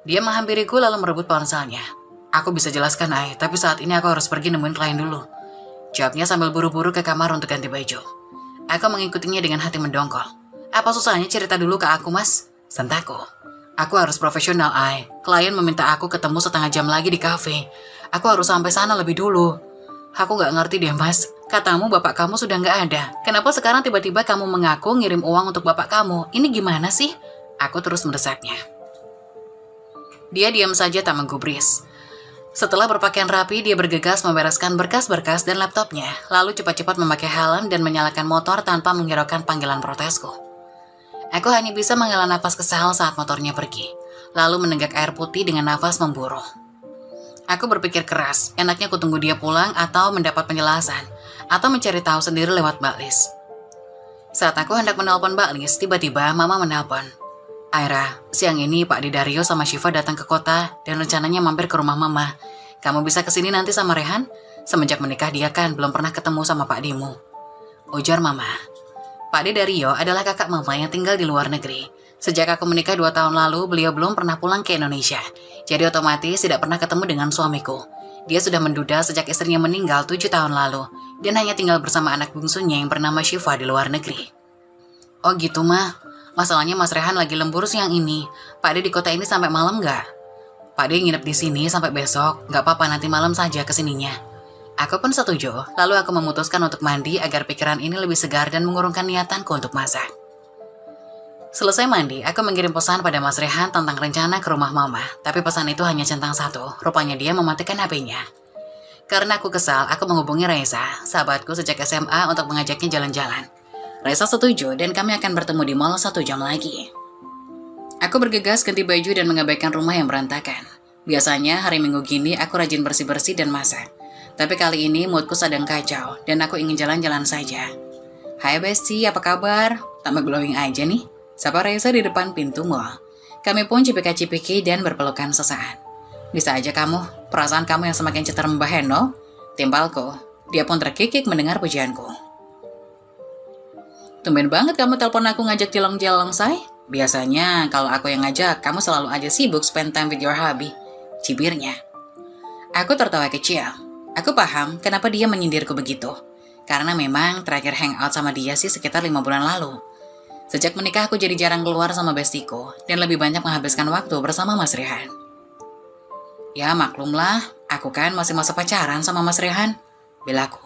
Speaker 1: Dia menghampiriku lalu merebut ponselnya. Aku bisa jelaskan, tapi saat ini aku harus pergi nemuin klien dulu. Jawabnya sambil buru-buru ke kamar untuk ganti baju. Aku mengikutinya dengan hati mendongkol. Apa susahnya cerita dulu ke aku, Mas? Sentakku. Aku harus profesional, Klien meminta aku ketemu setengah jam lagi di kafe. Aku harus sampai sana lebih dulu. Aku gak ngerti deh, Mas. Katamu bapak kamu sudah gak ada. Kenapa sekarang tiba-tiba kamu mengaku ngirim uang untuk bapak kamu? Ini gimana sih? Aku terus mendesaknya. Dia diam saja tak menggubris. Setelah berpakaian rapi, dia bergegas membereskan berkas-berkas dan laptopnya, lalu cepat-cepat memakai helm dan menyalakan motor tanpa menghiraukan panggilan protesku. Aku hanya bisa menghela nafas kesal saat motornya pergi, lalu menenggak air putih dengan nafas memburu. Aku berpikir keras, enaknya aku tunggu dia pulang atau mendapat penjelasan, atau mencari tahu sendiri lewat Mbak Lis. Saat aku hendak menelpon Mbak Lis, tiba-tiba Mama menelpon. Aira, siang ini Pak Didario sama Syifa datang ke kota dan rencananya mampir ke rumah Mama. Kamu bisa kesini nanti sama Rehan? Semenjak menikah dia kan belum pernah ketemu sama Pak Dimu. Ujar Mama. Pak Didario adalah kakak Mama yang tinggal di luar negeri. Sejak aku menikah 2 tahun lalu, beliau belum pernah pulang ke Indonesia. Jadi otomatis tidak pernah ketemu dengan suamiku. Dia sudah menduda sejak istrinya meninggal 7 tahun lalu dan hanya tinggal bersama anak bungsunya yang bernama Syifa di luar negeri. Oh gitu, Ma. Masalahnya Mas Rehan lagi lembur siang ini. Pak De di kota ini sampai malam nggak? Pak De nginep di sini sampai besok. Nggak apa-apa, nanti malam saja kesininya. Aku pun setuju, lalu aku memutuskan untuk mandi agar pikiran ini lebih segar dan mengurungkan niatanku untuk masak. Selesai mandi, aku mengirim pesan pada Mas Rehan tentang rencana ke rumah Mama, tapi pesan itu hanya centang satu, rupanya dia mematikan HP-nya. Karena aku kesal, aku menghubungi Reza, sahabatku sejak SMA untuk mengajaknya jalan-jalan. Reza setuju dan kami akan bertemu di mall 1 jam lagi. Aku bergegas ganti baju dan mengabaikan rumah yang berantakan. Biasanya hari Minggu gini aku rajin bersih-bersih dan masak. Tapi kali ini moodku sedang kacau dan aku ingin jalan-jalan saja. Hai Besti, apa kabar? Tambah glowing aja nih. Sapa Reza di depan pintu mall. Kami pun cipika-cipiki dan berpelukan sesaat. Bisa aja kamu, perasaan kamu yang semakin cetar Mbak Heno. Timpalku, dia pun terkikik mendengar pujianku. Tumben banget kamu telepon aku ngajak jalan-jalan, say. Biasanya kalau aku yang ngajak, kamu selalu aja sibuk spend time with your hubby. Cibirnya. Aku tertawa kecil. Aku paham kenapa dia menyindirku begitu. Karena memang terakhir hangout sama dia sih sekitar 5 bulan lalu. Sejak menikah aku jadi jarang keluar sama bestiku dan lebih banyak menghabiskan waktu bersama Mas Rehan. Ya maklumlah, aku kan masih masa pacaran sama Mas Rehan, belaku.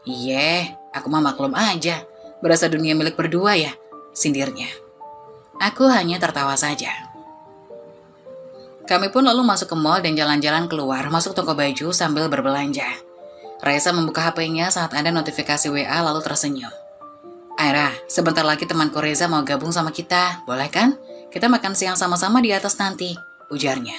Speaker 1: Iye, aku mah maklum aja, berasa dunia milik berdua ya, sindirnya. Aku hanya tertawa saja. Kami pun lalu masuk ke mall dan jalan-jalan keluar masuk toko baju sambil berbelanja. Reza membuka HP-nya saat ada notifikasi WA lalu tersenyum. Aira, sebentar lagi temanku Reza mau gabung sama kita, boleh kan? Kita makan siang sama-sama di atas nanti, ujarnya.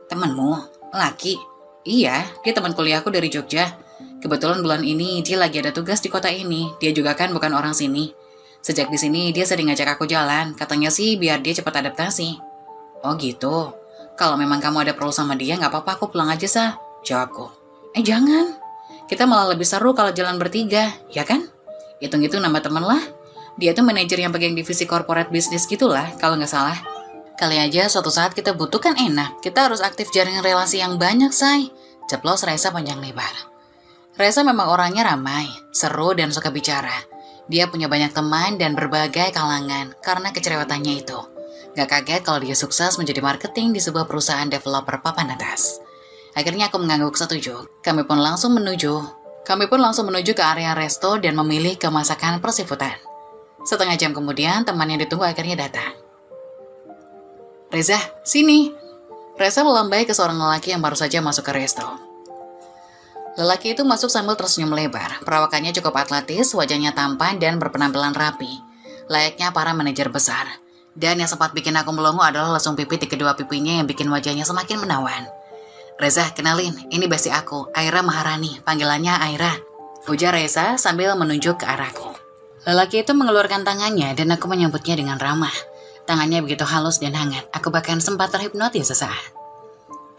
Speaker 1: Temanmu? Laki? Iya, dia teman kuliahku dari Jogja. Kebetulan bulan ini dia lagi ada tugas di kota ini, dia juga kan bukan orang sini. Sejak di sini dia sering ngajak aku jalan, katanya sih biar dia cepat adaptasi. Oh gitu, kalau memang kamu ada perlu sama dia gak apa-apa aku pulang aja sah, jawabku. Jangan, kita malah lebih seru kalau jalan bertiga, ya kan? Hitung-hitung nama temen lah. Dia tuh manajer yang pegang divisi corporate business gitulah, kalau nggak salah. Kali aja suatu saat kita butuhkan enak, kita harus aktif jaringan relasi yang banyak, say. Ceplos Reza panjang lebar. Reza memang orangnya ramai, seru dan suka bicara. Dia punya banyak teman dan berbagai kalangan karena kecerewetannya itu. Gak kaget kalau dia sukses menjadi marketing di sebuah perusahaan developer papan atas. Akhirnya aku mengangguk setuju. Kami pun langsung menuju ke area resto dan memilih kemasakan persifutan. Setengah jam kemudian, teman yang ditunggu akhirnya datang. Reza, sini. Reza melambai ke seorang lelaki yang baru saja masuk ke resto. Lelaki itu masuk sambil tersenyum lebar. Perawakannya cukup atletis, wajahnya tampan dan berpenampilan rapi. Layaknya para manajer besar. Dan yang sempat bikin aku melongo adalah lesung pipi di kedua pipinya yang bikin wajahnya semakin menawan. Reza, kenalin, ini besti aku, Aira Maharani, panggilannya Aira. Ujar Reza sambil menunjuk ke arahku. Lelaki itu mengeluarkan tangannya dan aku menyambutnya dengan ramah. Tangannya begitu halus dan hangat, aku bahkan sempat terhipnotis sesaat.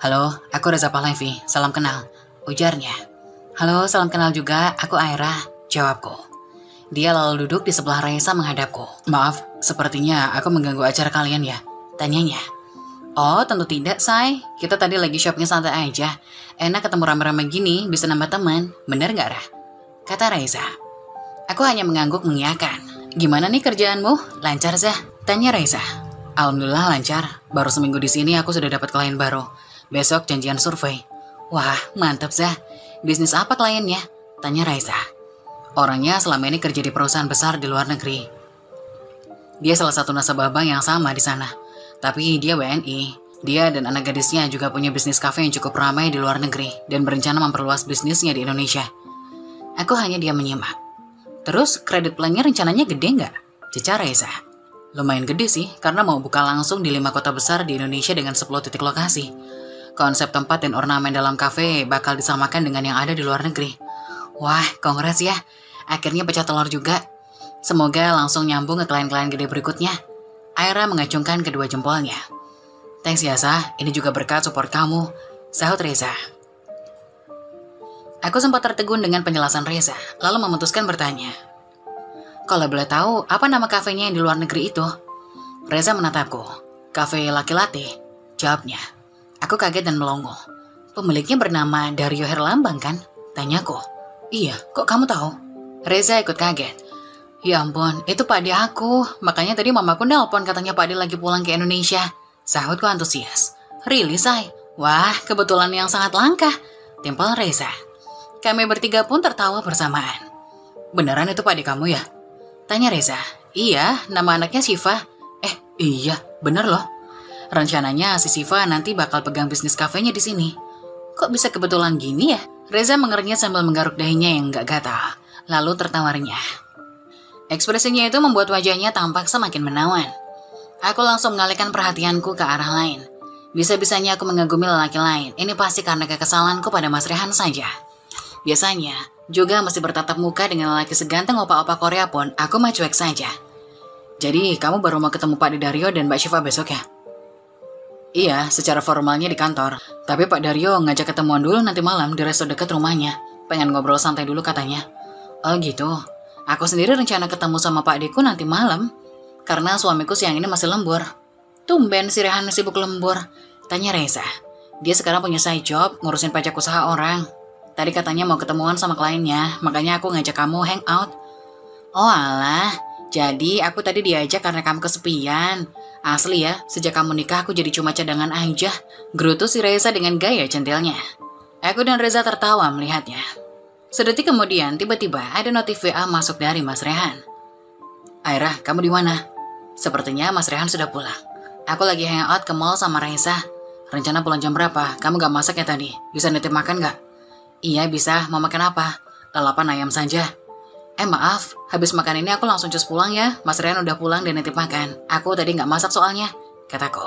Speaker 1: Halo, aku Reza Pahlavi, salam kenal, ujarnya. Halo, salam kenal juga, aku Aira, jawabku. Dia lalu duduk di sebelah Reza menghadapku. Maaf, sepertinya aku mengganggu acara kalian ya, tanyanya. Oh, tentu tidak, say. Kita tadi lagi shopping santai aja. Enak ketemu rame-rame gini, bisa nambah teman. Bener gak, Rah? Kata Reza. Aku hanya mengangguk mengiyakan. Gimana nih kerjaanmu? Lancar, Zah? Tanya Reza. Alhamdulillah lancar. Baru seminggu di sini aku sudah dapat klien baru. Besok janjian survei. Wah, mantap, Zah. Bisnis apa kliennya? Tanya Reza. Orangnya selama ini kerja di perusahaan besar di luar negeri. Dia salah satu nasabah bank yang sama di sana. Tapi dia WNI. Dia dan anak gadisnya juga punya bisnis kafe yang cukup ramai di luar negeri dan berencana memperluas bisnisnya di Indonesia. Aku hanya diam menyimak. Terus kredit plannya rencananya gede nggak? Cecar Reza. Lumayan gede sih, karena mau buka langsung di 5 kota besar di Indonesia dengan 10 titik lokasi. Konsep tempat dan ornamen dalam kafe bakal disamakan dengan yang ada di luar negeri. Wah, kongres ya. Akhirnya pecah telur juga. Semoga langsung nyambung ke klien-klien gede berikutnya. Aira mengacungkan kedua jempolnya. Thanks ya, Sah. Ini juga berkat support kamu, sahut Reza. Aku sempat tertegun dengan penjelasan Reza, lalu memutuskan bertanya. Kalau boleh tahu, apa nama kafenya yang di luar negeri itu? Reza menatapku. Kafe Laki Latte, jawabnya. Aku kaget dan melongo. Pemiliknya bernama Dario Herlambang kan? Tanyaku. Iya, kok kamu tahu? Reza ikut kaget. Ya ampun, itu Pak Ade aku. Makanya tadi mamaku nelpon katanya Pak Ade lagi pulang ke Indonesia. Sahutku antusias. Really, say? Wah, kebetulan yang sangat langka. Timpal Reza. Kami bertiga pun tertawa bersamaan. Beneran itu Pak de kamu ya? Tanya Reza. Iya, nama anaknya Syifa. Iya, bener loh. Rencananya si Syifa nanti bakal pegang bisnis kafenya di sini. Kok bisa kebetulan gini ya? Reza mengernyit sambil menggaruk dahinya yang gak gatal. Lalu tertawa renyah. Ekspresinya itu membuat wajahnya tampak semakin menawan. Aku langsung mengalihkan perhatianku ke arah lain. Bisa-bisanya aku mengagumi lelaki lain. Ini pasti karena kekesalanku pada Mas Rehan saja. Biasanya, juga masih bertatap muka dengan lelaki seganteng opa-opa Korea pun, aku mah cuek saja. Jadi, kamu baru mau ketemu Pak de Dario dan Mbak Syifa besok ya? Iya, secara formalnya di kantor. Tapi Pak Dario ngajak ketemuan dulu nanti malam di resto dekat rumahnya. Pengen ngobrol santai dulu katanya. Oh gitu. Aku sendiri rencana ketemu sama Pak Deku nanti malam. Karena suamiku siang ini masih lembur. Tumben si Rehan sibuk lembur. Tanya Reza. Dia sekarang punya side job ngurusin pajak usaha orang. Tadi katanya mau ketemuan sama kliennya, makanya aku ngajak kamu hangout. Oh alah, jadi aku tadi diajak karena kamu kesepian. Asli ya, sejak kamu nikah aku jadi cuma cadangan aja. Gerutu si Reza dengan gaya centilnya. Aku dan Reza tertawa melihatnya. Sedetik kemudian, tiba-tiba ada notif WA masuk dari Mas Rehan. Aira, kamu di mana? Sepertinya Mas Rehan sudah pulang. Aku lagi hangout ke mall sama Reza. Rencana pulang jam berapa? Kamu gak masak ya tadi? Bisa nitip makan gak? Iya bisa, mau makan apa? Lalapan ayam saja. Maaf, habis makan ini aku langsung cus pulang ya. Mas Rehan udah pulang dan nitip makan. Aku tadi gak masak soalnya, kataku.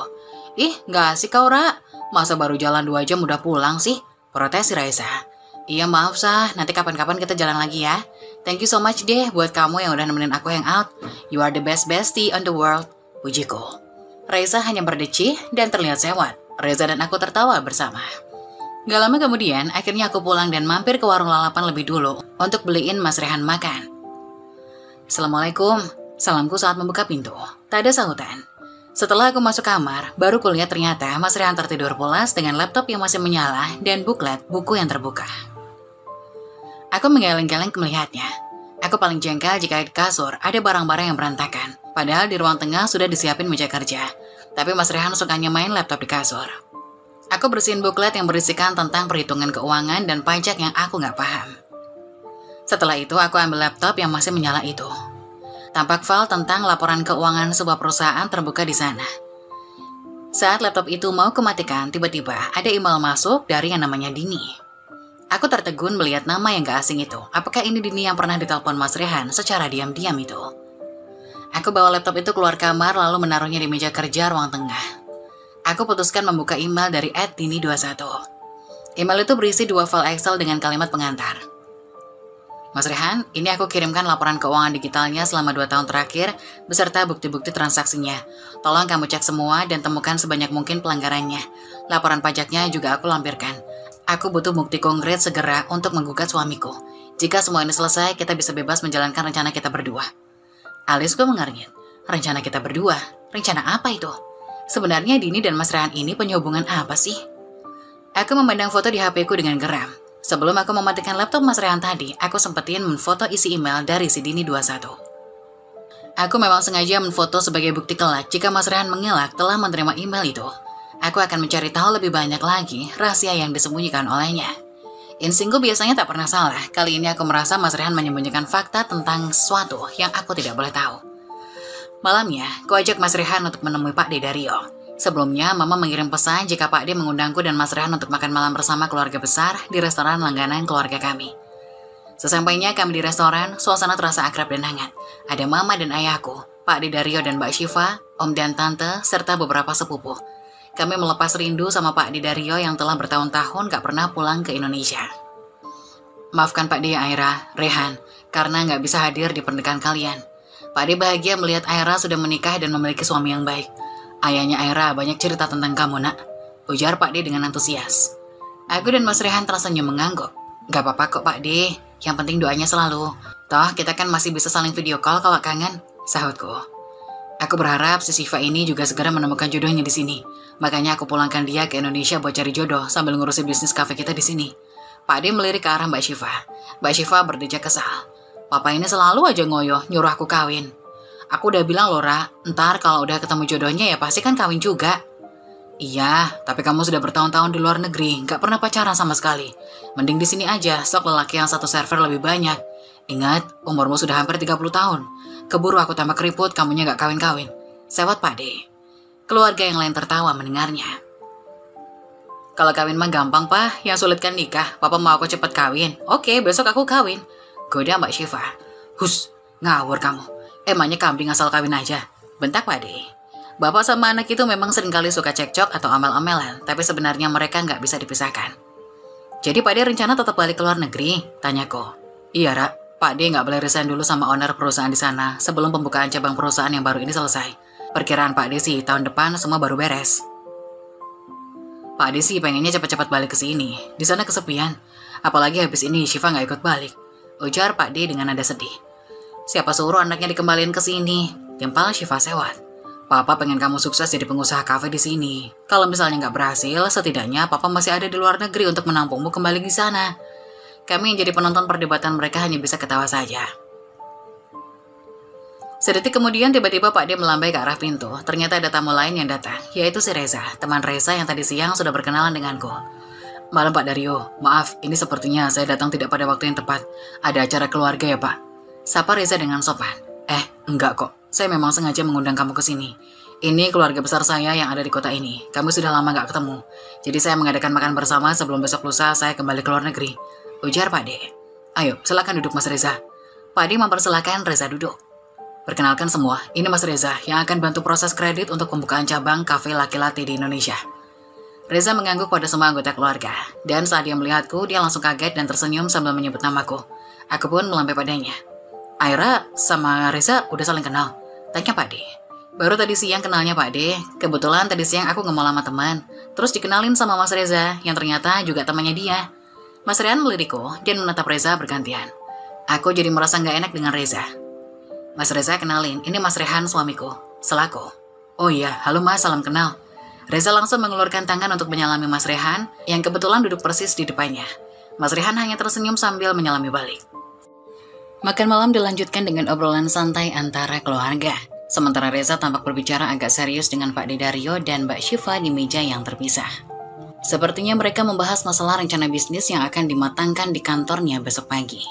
Speaker 1: Ih, gak asik kau, Ra. Masa baru jalan 2 jam udah pulang sih? Protes si Raisa. Iya maaf Sah, nanti kapan-kapan kita jalan lagi ya. Thank you so much deh buat kamu yang udah nemenin aku hangout. You are the best bestie on the world, pujiku. Raisa hanya berdecih dan terlihat sewot. Reza dan aku tertawa bersama. Gak lama kemudian, akhirnya aku pulang dan mampir ke warung lalapan lebih dulu untuk beliin Mas Rehan makan. Assalamualaikum, salamku saat membuka pintu. Tak ada sahutan. Setelah aku masuk kamar, baru kulihat ternyata Mas Rehan tertidur pulas dengan laptop yang masih menyala dan buklet buku yang terbuka. Aku menggeleng-geleng melihatnya. Aku paling jengkel jika di kasur ada barang-barang yang berantakan. Padahal di ruang tengah sudah disiapin meja kerja. Tapi Mas Rehan sukanya main laptop di kasur. Aku bersihin buklet yang berisikan tentang perhitungan keuangan dan pajak yang aku nggak paham. Setelah itu aku ambil laptop yang masih menyala itu. Tampak file tentang laporan keuangan sebuah perusahaan terbuka di sana. Saat laptop itu mau kematikan, tiba-tiba ada email masuk dari yang namanya Dini. Aku tertegun melihat nama yang gak asing itu. Apakah ini Dini yang pernah ditelepon Mas Rehan secara diam-diam itu? Aku bawa laptop itu keluar kamar lalu menaruhnya di meja kerja ruang tengah. Aku putuskan membuka email dari @dini21. Email itu berisi 2 file Excel dengan kalimat pengantar. Mas Rehan, ini aku kirimkan laporan keuangan digitalnya selama 2 tahun terakhir beserta bukti-bukti transaksinya. Tolong kamu cek semua dan temukan sebanyak mungkin pelanggarannya. Laporan pajaknya juga aku lampirkan. Aku butuh bukti konkret segera untuk menggugat suamiku. Jika semua ini selesai, kita bisa bebas menjalankan rencana kita berdua. Alisku mengernyit. Rencana kita berdua? Rencana apa itu? Sebenarnya Dini dan Mas Rehan ini punya hubungan apa sih? Aku memandang foto di HP-ku dengan geram. Sebelum aku mematikan laptop Mas Rehan tadi, aku sempetin memfoto isi email dari si Dini21. Aku memang sengaja memfoto sebagai bukti kelak jika Mas Rehan mengelak telah menerima email itu. Aku akan mencari tahu lebih banyak lagi rahasia yang disembunyikan olehnya. Instingku biasanya tak pernah salah. Kali ini aku merasa Mas Rehan menyembunyikan fakta tentang sesuatu yang aku tidak boleh tahu. Malamnya, aku ajak Mas Rehan untuk menemui Pak De Dario. Sebelumnya, Mama mengirim pesan jika Pak De mengundangku dan Mas Rehan untuk makan malam bersama keluarga besar di restoran langganan keluarga kami. Sesampainya kami di restoran, suasana terasa akrab dan hangat. Ada Mama dan ayahku, Pak De Dario dan Mbak Syifa, Om dan Tante, serta beberapa sepupu. Kami melepas rindu sama Pak De Dario yang telah bertahun-tahun gak pernah pulang ke Indonesia. Maafkan Pak De, Aira, Rehan, karena gak bisa hadir di pernikahan kalian. Pak De bahagia melihat Aira sudah menikah dan memiliki suami yang baik. Ayahnya Aira banyak cerita tentang kamu, nak, ujar Pak De dengan antusias. Aku dan Mas Rehan tersenyum mengangguk. Gak apa-apa kok Pak De, yang penting doanya selalu. Toh kita kan masih bisa saling video call kalau kangen, sahutku. Aku berharap si Syifa ini juga segera menemukan jodohnya di sini. Makanya aku pulangkan dia ke Indonesia buat cari jodoh sambil ngurusin bisnis kafe kita di sini. Pak De melirik ke arah Mbak Syifa. Mbak Syifa berdejak kesal. Papa ini selalu aja ngoyo, nyuruh aku kawin. Aku udah bilang loh, Ra, ntar kalau udah ketemu jodohnya ya pasti kan kawin juga. Iya, tapi kamu sudah bertahun-tahun di luar negeri, nggak pernah pacaran sama sekali. Mending di sini aja, stok lelaki yang satu server lebih banyak. Ingat, umurmu sudah hampir 30 tahun. Keburu aku tambah keriput, kamunya nggak kawin-kawin. Sewot Pak De. Keluarga yang lain tertawa mendengarnya. Kalau kawin mah gampang, Pak. Yang sulit kan nikah. Papa mau aku cepet kawin. Oke, besok aku kawin. Goda Mbak Syifa. Hus, ngawur kamu. Emangnya kambing asal kawin aja? Bentak Pak De. Bapak sama anak itu memang seringkali suka cekcok atau amel-amelan, tapi sebenarnya mereka nggak bisa dipisahkan. Jadi Pak De rencana tetap balik ke luar negeri? Tanyaku. Iya, Ra. Pak De nggak boleh resign dulu sama owner perusahaan di sana sebelum pembukaan cabang perusahaan yang baru ini selesai. Perkiraan Pak De sih tahun depan semua baru beres. Pak De sih pengennya cepat-cepat balik ke sini. Di sana kesepian. Apalagi habis ini Syifa nggak ikut balik. Ujar Pak De dengan nada sedih. Siapa suruh anaknya dikembaliin ke sini? Timpal Syifa sewot. Papa pengen kamu sukses jadi pengusaha kafe di sini. Kalau misalnya nggak berhasil, setidaknya Papa masih ada di luar negeri untuk menampungmu kembali di sana. Kami yang jadi penonton perdebatan mereka hanya bisa ketawa saja. Sedetik kemudian tiba-tiba Pak De melambai ke arah pintu. Ternyata ada tamu lain yang datang, yaitu si Reza, teman Reza yang tadi siang sudah berkenalan denganku. Malam Pak Dario, maaf, ini sepertinya saya datang tidak pada waktu yang tepat. Ada acara keluarga ya Pak? Sapa Reza dengan sopan. Enggak kok. Saya memang sengaja mengundang kamu ke sini. Ini keluarga besar saya yang ada di kota ini. Kamu sudah lama gak ketemu. Jadi saya mengadakan makan bersama sebelum besok lusa saya kembali ke luar negeri. Ujar Pak De. Ayo, silakan duduk Mas Reza. Pak De mempersilahkan Reza duduk. Perkenalkan semua, ini Mas Reza yang akan bantu proses kredit untuk pembukaan cabang kafe laki-laki di Indonesia. Reza mengangguk pada semua anggota keluarga. Dan saat dia melihatku, dia langsung kaget dan tersenyum sambil menyebut namaku. Aku pun melambai padanya. Aira sama Reza udah saling kenal? Tanya Pak De. Baru tadi siang kenalnya Pak De. Kebetulan tadi siang aku nge-mall sama teman. Terus dikenalin sama Mas Reza, yang ternyata juga temannya dia. Mas Rian melirikku dan menatap Reza bergantian. Aku jadi merasa nggak enak dengan Reza. Mas Reza kenalin, ini Mas Rehan suamiku. Selaku. Oh iya, halo Mas, salam kenal. Reza langsung mengulurkan tangan untuk menyalami Mas Rehan, yang kebetulan duduk persis di depannya. Mas Rehan hanya tersenyum sambil menyalami balik. Makan malam dilanjutkan dengan obrolan santai antara keluarga. Sementara Reza tampak berbicara agak serius dengan Pak De Dario dan Mbak Syifa di meja yang terpisah. Sepertinya mereka membahas masalah rencana bisnis yang akan dimatangkan di kantornya besok pagi.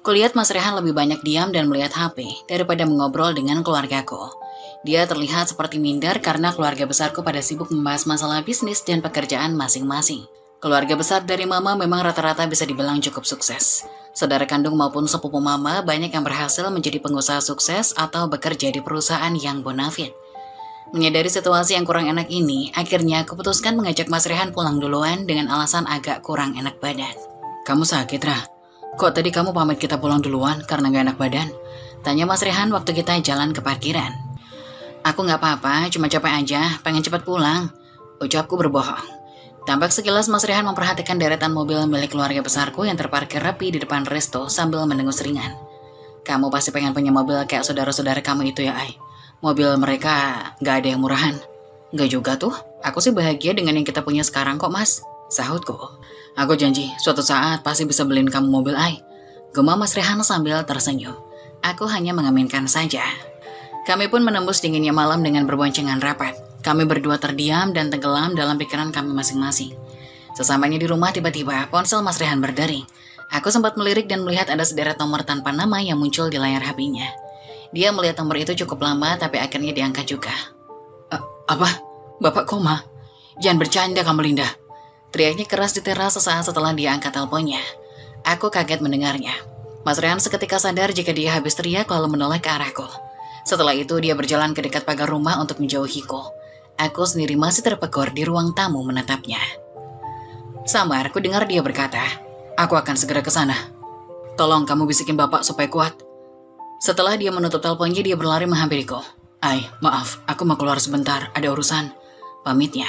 Speaker 1: Kulihat Mas Rehan lebih banyak diam dan melihat HP daripada mengobrol dengan keluargaku. Dia terlihat seperti minder karena keluarga besarku pada sibuk membahas masalah bisnis dan pekerjaan masing-masing. Keluarga besar dari Mama memang rata-rata bisa dibilang cukup sukses. Saudara kandung maupun sepupu Mama banyak yang berhasil menjadi pengusaha sukses atau bekerja di perusahaan yang bonafit. Menyadari situasi yang kurang enak ini, akhirnya aku putuskan mengajak Mas Rehan pulang duluan dengan alasan agak kurang enak badan. Kamu sakit, Ra? Kok tadi kamu pamit kita pulang duluan karena gak enak badan? Tanya Mas Rehan waktu kita jalan ke parkiran. Aku gak apa-apa, cuma capek aja, pengen cepat pulang. Ucapku berbohong. Tampak sekilas Mas Rehan memperhatikan deretan mobil milik keluarga besarku yang terparkir rapi di depan resto sambil mendengus ringan. Kamu pasti pengen punya mobil kayak saudara-saudara kamu itu ya, Ai. Mobil mereka gak ada yang murahan. Gak juga tuh, aku sih bahagia dengan yang kita punya sekarang kok Mas. Sahutku. Aku janji, suatu saat pasti bisa beliin kamu mobil, Ai. Gema Mas Rehan sambil tersenyum. Aku hanya mengaminkan saja. Kami pun menembus dinginnya malam dengan berboncengan rapat. Kami berdua terdiam dan tenggelam dalam pikiran kami masing-masing. Sesampainya di rumah tiba-tiba ponsel Mas Rehan berdering. Aku sempat melirik dan melihat ada sederet nomor tanpa nama yang muncul di layar HP-nya. Dia melihat nomor itu cukup lama tapi akhirnya diangkat juga. Apa? Bapak koma? Jangan bercanda kamu Linda. Teriaknya keras di teras sesaat setelah dia angkat teleponnya. Aku kaget mendengarnya. Mas Rehan seketika sadar jika dia habis teriak lalu menoleh ke arahku. Setelah itu dia berjalan ke dekat pagar rumah untuk menjauhiku. Aku sendiri masih terpekor di ruang tamu menatapnya. Samar, ku dengar dia berkata, aku akan segera ke sana. Tolong kamu bisikin bapak supaya kuat. Setelah dia menutup teleponnya, dia berlari menghampiriku. Ai, maaf, aku mau keluar sebentar, ada urusan. Pamitnya.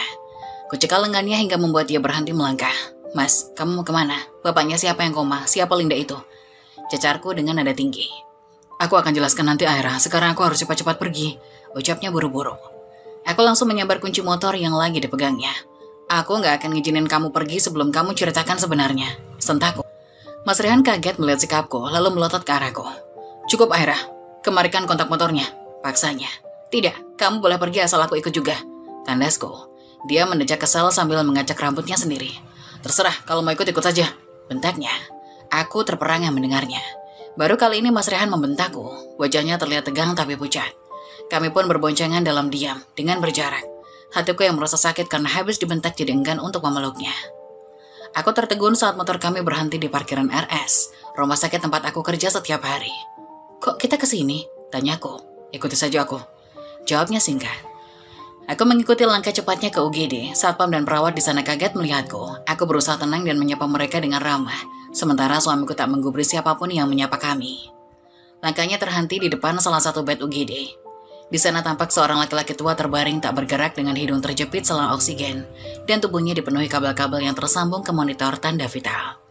Speaker 1: Ku cekal lengannya hingga membuat dia berhenti melangkah. Mas, kamu mau kemana? Bapaknya siapa yang koma? Siapa Linda itu? Cecarku dengan nada tinggi. Aku akan jelaskan nanti Aira, sekarang aku harus cepat-cepat pergi. Ucapnya buru-buru. Aku langsung menyambar kunci motor yang lagi dipegangnya. Aku gak akan ngizinin kamu pergi sebelum kamu ceritakan sebenarnya. Sentakku. Mas Rehan kaget melihat sikapku, lalu melotot ke arahku. Cukup Aira, kemarikan kontak motornya. Paksanya. Tidak, kamu boleh pergi asal aku ikut juga, tandasku. Dia mendecak kesal sambil mengacak rambutnya sendiri. Terserah, kalau mau ikut saja, bentaknya. Aku terperangah mendengarnya. Baru kali ini Mas Rehan membentakku. Wajahnya terlihat tegang tapi pucat. Kami pun berboncengan dalam diam, dengan berjarak. Hatiku yang merasa sakit karena habis dibentak jadi enggan untuk memeluknya. Aku tertegun saat motor kami berhenti di parkiran RS, rumah sakit tempat aku kerja setiap hari. Kok kita kesini? Tanyaku. Ikuti saja aku. Jawabnya singkat. Aku mengikuti langkah cepatnya ke UGD. Satpam dan perawat di sana kaget melihatku. Aku berusaha tenang dan menyapa mereka dengan ramah. Sementara suamiku tak menggubris siapapun yang menyapa kami. Langkahnya terhenti di depan salah satu bed UGD. Di sana tampak seorang laki-laki tua terbaring tak bergerak dengan hidung terjepit selang oksigen. Dan tubuhnya dipenuhi kabel-kabel yang tersambung ke monitor tanda vital.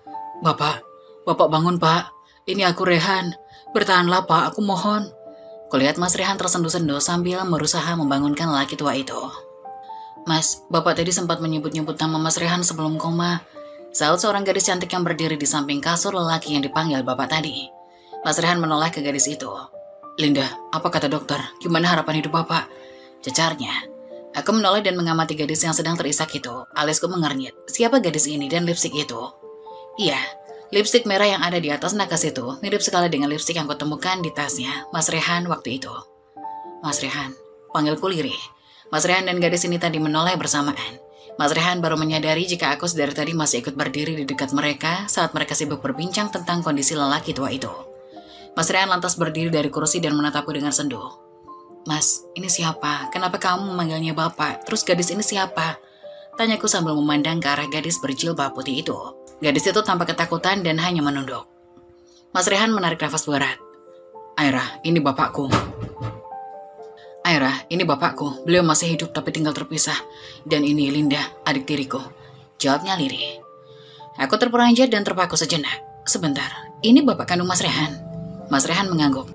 Speaker 1: Bapak bangun Pak. Ini aku Rehan. Bertahanlah Pak, aku mohon. Kulihat Mas Rehan tersenduh-senduh sambil berusaha membangunkan lelaki tua itu. Mas, Bapak tadi sempat menyebut-nyebut nama Mas Rehan sebelum koma. Saut seorang gadis cantik yang berdiri di samping kasur lelaki yang dipanggil Bapak tadi. Mas Rehan menoleh ke gadis itu. Linda, apa kata dokter? Gimana harapan hidup Bapak? Cecarnya. Aku menoleh dan mengamati gadis yang sedang terisak itu. Alisku mengernyit. Siapa gadis ini dan lipstik itu? Iya. Lipstik merah yang ada di atas nakas itu mirip sekali dengan lipstik yang kutemukan di tasnya Mas Rehan waktu itu. Mas Rehan, panggilku lirih. Mas Rehan dan gadis ini tadi menoleh bersamaan. Mas Rehan baru menyadari jika aku dari tadi masih ikut berdiri di dekat mereka saat mereka sibuk berbincang tentang kondisi lelaki tua itu. Mas Rehan lantas berdiri dari kursi dan menatapku dengan sendu. Mas, ini siapa? Kenapa kamu memanggilnya Bapak? Terus gadis ini siapa? Tanyaku sambil memandang ke arah gadis berjilbab putih itu. Gadis itu tampak ketakutan dan hanya menunduk. Mas Rehan menarik nafas berat. Aira, ini bapakku. Aira, ini bapakku. Beliau masih hidup tapi tinggal terpisah. Dan ini Linda, adik tiriku. Jawabnya lirih. Aku terperanjat dan terpaku sejenak. Sebentar, ini bapak kandung Mas Rehan? Mas Rehan mengangguk.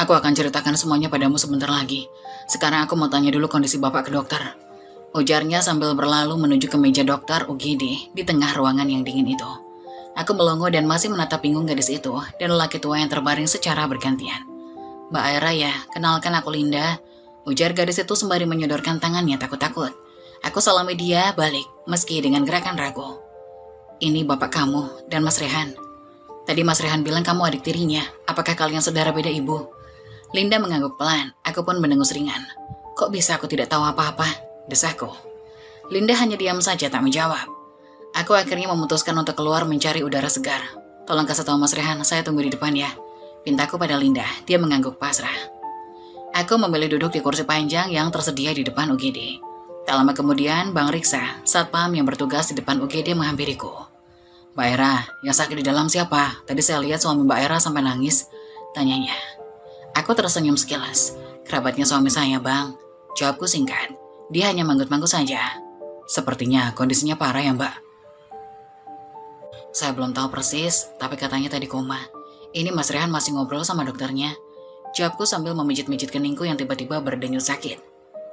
Speaker 1: Aku akan ceritakan semuanya padamu sebentar lagi. Sekarang aku mau tanya dulu kondisi bapak ke dokter. Ujarnya sambil berlalu menuju ke meja dokter UGD di tengah ruangan yang dingin itu. Aku melongo dan masih menatap bingung gadis itu dan lelaki tua yang terbaring secara bergantian. Mbak Aira ya, kenalkan aku Linda. Ujar gadis itu sembari menyodorkan tangannya takut-takut. Aku salami dia balik meski dengan gerakan ragu. Ini bapak kamu dan Mas Rehan. Tadi Mas Rehan bilang kamu adik tirinya. Apakah kalian saudara beda ibu? Linda mengangguk pelan. Aku pun mendengus ringan. Kok bisa aku tidak tahu apa-apa? Desahku. Linda hanya diam saja tak menjawab. Aku akhirnya memutuskan untuk keluar mencari udara segar. Tolong kasih tahu Mas Rehan, saya tunggu di depan ya. Pintaku pada Linda, dia mengangguk pasrah. Aku memilih duduk di kursi panjang yang tersedia di depan UGD. Tak lama kemudian, Bang Riksa, satpam yang bertugas di depan UGD menghampiriku. Mbak Aira, yang sakit di dalam siapa? Tadi saya lihat suami Mbak Aira sampai nangis. Tanyanya. Aku tersenyum sekilas. Kerabatnya suami saya, Bang. Jawabku singkat. Dia hanya manggut-manggut saja. Sepertinya kondisinya parah ya, Mbak. Saya belum tahu persis, tapi katanya tadi koma. Ini Mas Rehan masih ngobrol sama dokternya. Jawabku sambil memijit-mijit keningku yang tiba-tiba berdenyut sakit.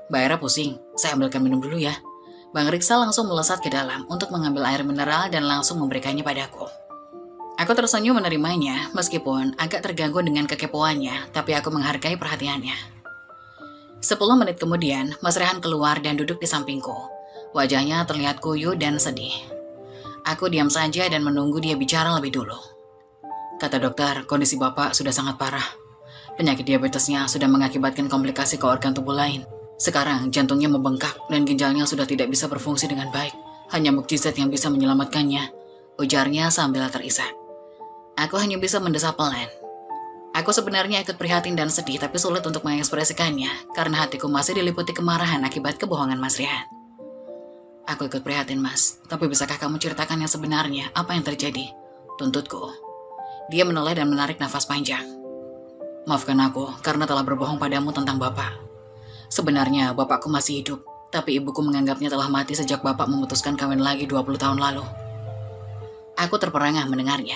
Speaker 1: Mbak Aira pusing, saya ambilkan minum dulu ya. Bang Riksa langsung melesat ke dalam untuk mengambil air mineral dan langsung memberikannya padaku. Aku tersenyum menerimanya, meskipun agak terganggu dengan kekepoannya, tapi aku menghargai perhatiannya. 10 menit kemudian, Mas Rehan keluar dan duduk di sampingku. Wajahnya terlihat kuyuh dan sedih. Aku diam saja dan menunggu dia bicara lebih dulu. Kata dokter, kondisi bapak sudah sangat parah. Penyakit diabetesnya sudah mengakibatkan komplikasi ke organ tubuh lain. Sekarang jantungnya membengkak dan ginjalnya sudah tidak bisa berfungsi dengan baik. Hanya mukjizat yang bisa menyelamatkannya, ujarnya sambil terisak. Aku hanya bisa mendesah pelan. Aku sebenarnya ikut prihatin dan sedih, tapi sulit untuk mengekspresikannya karena hatiku masih diliputi kemarahan akibat kebohongan Mas Rehan. Aku ikut prihatin, Mas, tapi bisakah kamu ceritakan yang sebenarnya apa yang terjadi? Tuntutku. Dia menoleh dan menarik nafas panjang. Maafkan aku karena telah berbohong padamu tentang bapak. Sebenarnya bapakku masih hidup, tapi ibuku menganggapnya telah mati sejak bapak memutuskan kawin lagi 20 tahun lalu. Aku terperangah mendengarnya.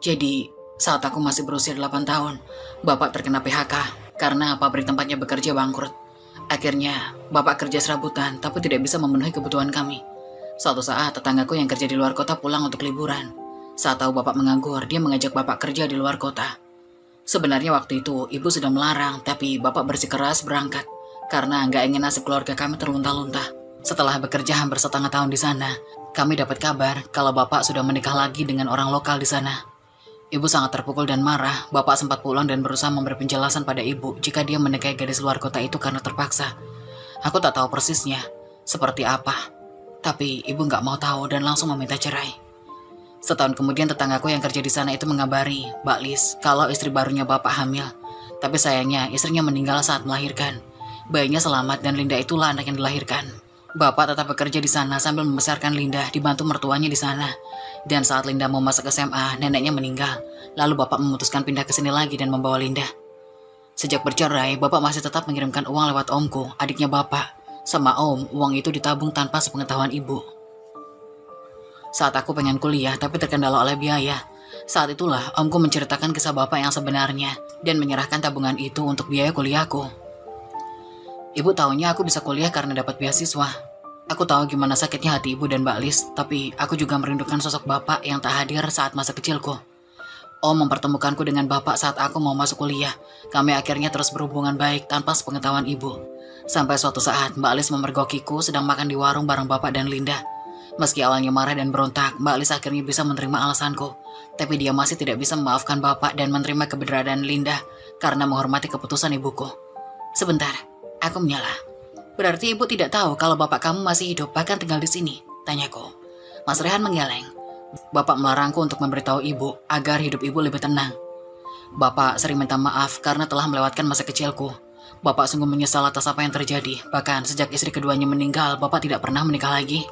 Speaker 1: Jadi, saat aku masih berusia 8 tahun, bapak terkena PHK karena pabrik tempatnya bekerja bangkrut. Akhirnya, bapak kerja serabutan tapi tidak bisa memenuhi kebutuhan kami. Suatu saat, tetanggaku yang kerja di luar kota pulang untuk liburan. Saat tahu bapak menganggur, dia mengajak bapak kerja di luar kota. Sebenarnya waktu itu ibu sudah melarang, tapi bapak bersikeras berangkat karena nggak ingin nasib keluarga kami terlunta-lunta. Setelah bekerja hampir setengah tahun di sana, kami dapat kabar kalau bapak sudah menikah lagi dengan orang lokal di sana. Ibu sangat terpukul dan marah. Bapak sempat pulang dan berusaha memberi penjelasan pada ibu jika dia menikahi gadis luar kota itu karena terpaksa. Aku tak tahu persisnya seperti apa, tapi ibu nggak mau tahu dan langsung meminta cerai. Setahun kemudian tetanggaku yang kerja di sana itu mengabari Mbak Lis kalau istri barunya bapak hamil. Tapi sayangnya istrinya meninggal saat melahirkan. Bayinya selamat dan Linda itulah anak yang dilahirkan. Bapak tetap bekerja di sana sambil membesarkan Linda dibantu mertuanya di sana. Dan saat Linda mau masuk SMA, neneknya meninggal. Lalu bapak memutuskan pindah ke sini lagi dan membawa Linda. Sejak bercerai, bapak masih tetap mengirimkan uang lewat omku, adiknya bapak. Sama om, uang itu ditabung tanpa sepengetahuan ibu. Saat aku pengen kuliah tapi terkendala oleh biaya, saat itulah omku menceritakan kisah bapak yang sebenarnya dan menyerahkan tabungan itu untuk biaya kuliahku. Ibu taunya aku bisa kuliah karena dapat beasiswa. Aku tahu gimana sakitnya hati ibu dan Mbak Lis, tapi aku juga merindukan sosok bapak yang tak hadir saat masa kecilku. Om mempertemukanku dengan bapak saat aku mau masuk kuliah. Kami akhirnya terus berhubungan baik tanpa sepengetahuan ibu. Sampai suatu saat Mbak Lis memergokiku sedang makan di warung bareng bapak dan Linda. Meski awalnya marah dan berontak, Mbak Lis akhirnya bisa menerima alasanku. Tapi dia masih tidak bisa memaafkan bapak dan menerima keberadaan Linda karena menghormati keputusan ibuku. Sebentar, aku menyela. Berarti ibu tidak tahu kalau bapak kamu masih hidup bahkan tinggal di sini? Tanyaku. Mas Rehan menggeleng. Bapak melarangku untuk memberitahu ibu agar hidup ibu lebih tenang. Bapak sering minta maaf karena telah melewatkan masa kecilku. Bapak sungguh menyesal atas apa yang terjadi. Bahkan sejak istri keduanya meninggal, bapak tidak pernah menikah lagi.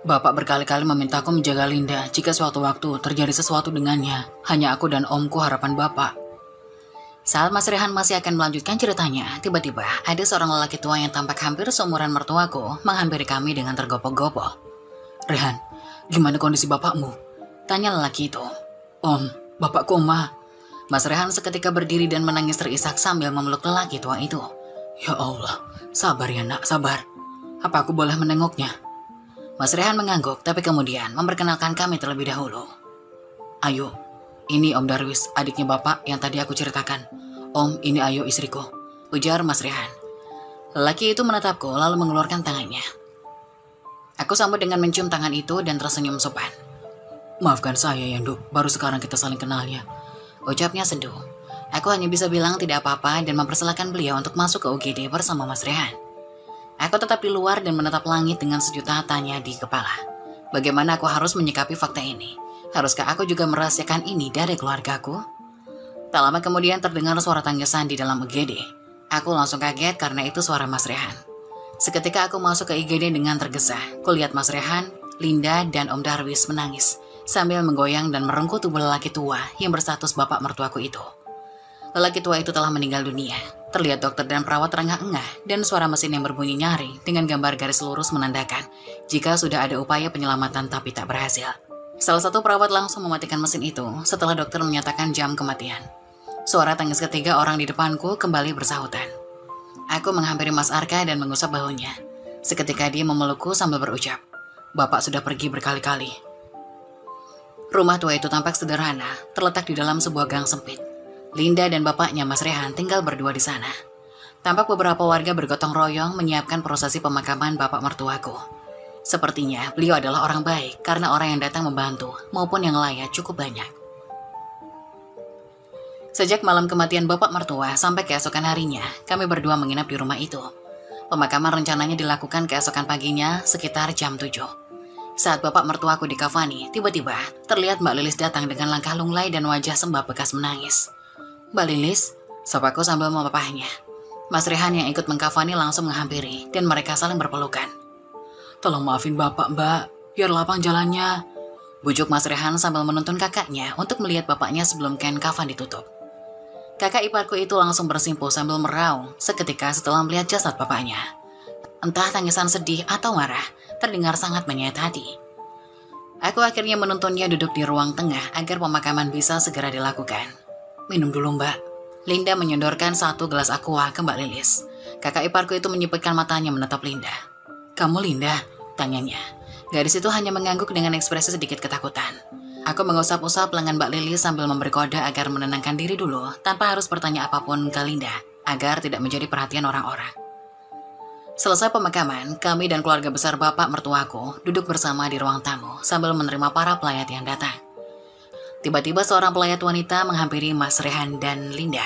Speaker 1: Bapak berkali-kali memintaku menjaga Linda jika suatu waktu terjadi sesuatu dengannya. Hanya aku dan omku harapan bapak. Saat Mas Rehan masih akan melanjutkan ceritanya, tiba-tiba ada seorang lelaki tua yang tampak hampir seumuran mertuaku menghampiri kami dengan tergopoh-gopoh. Rehan, gimana kondisi bapakmu? Tanya lelaki itu. Om, bapak koma. Mas Rehan seketika berdiri dan menangis terisak sambil memeluk lelaki tua itu. Ya Allah, sabar ya nak, sabar. Apa aku boleh menengoknya? Mas Rehan mengangguk, tapi kemudian memperkenalkan kami terlebih dahulu. Ayo, ini Om Darwis, adiknya bapak yang tadi aku ceritakan. Om, ini Ayo istriku, ujar Mas Rehan. Lelaki itu menatapku lalu mengeluarkan tangannya. Aku sambut dengan mencium tangan itu dan tersenyum sopan. Maafkan saya ya, Nduk, baru sekarang kita saling kenalnya, ucapnya sendu. Aku hanya bisa bilang tidak apa-apa dan mempersilahkan beliau untuk masuk ke UGD bersama Mas Rehan. Aku tetap di luar dan menatap langit dengan sejuta tanya di kepala. Bagaimana aku harus menyikapi fakta ini? Haruskah aku juga merahasiakan ini dari keluargaku? Tak lama kemudian terdengar suara tangisan di dalam UGD. Aku langsung kaget karena itu suara Mas Rehan. Seketika aku masuk ke IGD dengan tergesa. Kulihat Mas Rehan, Linda, dan Om Darwis menangis sambil menggoyang dan merengkuh tubuh lelaki tua yang berstatus bapak mertuaku itu. Lelaki tua itu telah meninggal dunia. Terlihat dokter dan perawat terengah-engah dan suara mesin yang berbunyi nyaring dengan gambar garis lurus menandakan jika sudah ada upaya penyelamatan tapi tak berhasil. Salah satu perawat langsung mematikan mesin itu setelah dokter menyatakan jam kematian. Suara tangis ketiga orang di depanku kembali bersahutan. Aku menghampiri Mas Arka dan mengusap bahunya. Seketika dia memelukku sambil berucap, Bapak sudah pergi berkali-kali. Rumah tua itu tampak sederhana, terletak di dalam sebuah gang sempit. Linda dan bapaknya Mas Rehan tinggal berdua di sana. Tampak beberapa warga bergotong royong menyiapkan prosesi pemakaman bapak mertuaku. Sepertinya beliau adalah orang baik karena orang yang datang membantu maupun yang layak cukup banyak. Sejak malam kematian bapak mertua sampai keesokan harinya, kami berdua menginap di rumah itu. Pemakaman rencananya dilakukan keesokan paginya sekitar jam 7. Saat bapak mertuaku dikafani, tiba-tiba terlihat Mbak Lilis datang dengan langkah lunglai dan wajah sembab bekas menangis. Mbak Lilis, sapaku sambil memapahnya. Mas Rehan yang ikut mengkafani langsung menghampiri dan mereka saling berpelukan. Tolong maafin bapak, Mbak, biar lapang jalannya. Bujuk Mas Rehan sambil menuntun kakaknya untuk melihat bapaknya sebelum kain kafan ditutup. Kakak iparku itu langsung bersimpuh sambil meraung seketika setelah melihat jasad bapaknya. Entah tangisan sedih atau marah, terdengar sangat menyayat hati. Aku akhirnya menuntunnya duduk di ruang tengah agar pemakaman bisa segera dilakukan. Minum dulu, Mbak. Linda menyodorkan satu gelas aqua ke Mbak Lilis. Kakak iparku itu menyipitkan matanya menatap Linda. Kamu Linda? Tanyanya. Gadis itu hanya mengangguk dengan ekspresi sedikit ketakutan. Aku mengusap-usap lengan Mbak Lili sambil memberi kode agar menenangkan diri dulu tanpa harus bertanya apapun ke Linda agar tidak menjadi perhatian orang-orang. Selesai pemakaman, kami dan keluarga besar bapak mertuaku duduk bersama di ruang tamu sambil menerima para pelayat yang datang. Tiba-tiba seorang pelayat wanita menghampiri Mas Rehan dan Linda.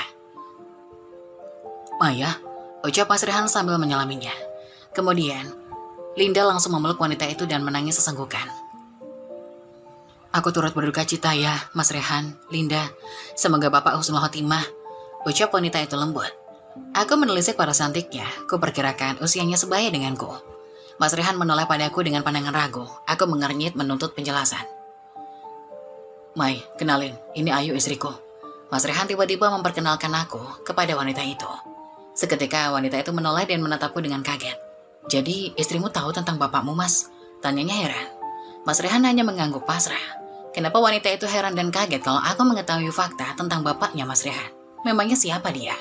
Speaker 1: "Maya," ucap Mas Rehan sambil menyelaminya. Kemudian, Linda langsung memeluk wanita itu dan menangis sesenggukan. "Aku turut berduka cita ya, Mas Rehan, Linda. Semoga Bapak husnul khotimah," ucap wanita itu lembut. Aku menelisik pada cantiknya, kuperkirakan usianya sebaya denganku. Mas Rehan menoleh padaku dengan pandangan ragu. Aku mengernyit menuntut penjelasan. "Mai, kenalin, ini Ayu istriku." Mas Rehan tiba-tiba memperkenalkan aku kepada wanita itu. Seketika wanita itu menoleh dan menatapku dengan kaget. "Jadi istrimu tahu tentang bapakmu, Mas?" tanyanya heran. Mas Rehan hanya mengangguk pasrah. Kenapa wanita itu heran dan kaget kalau aku mengetahui fakta tentang bapaknya Mas Rehan? Memangnya siapa dia?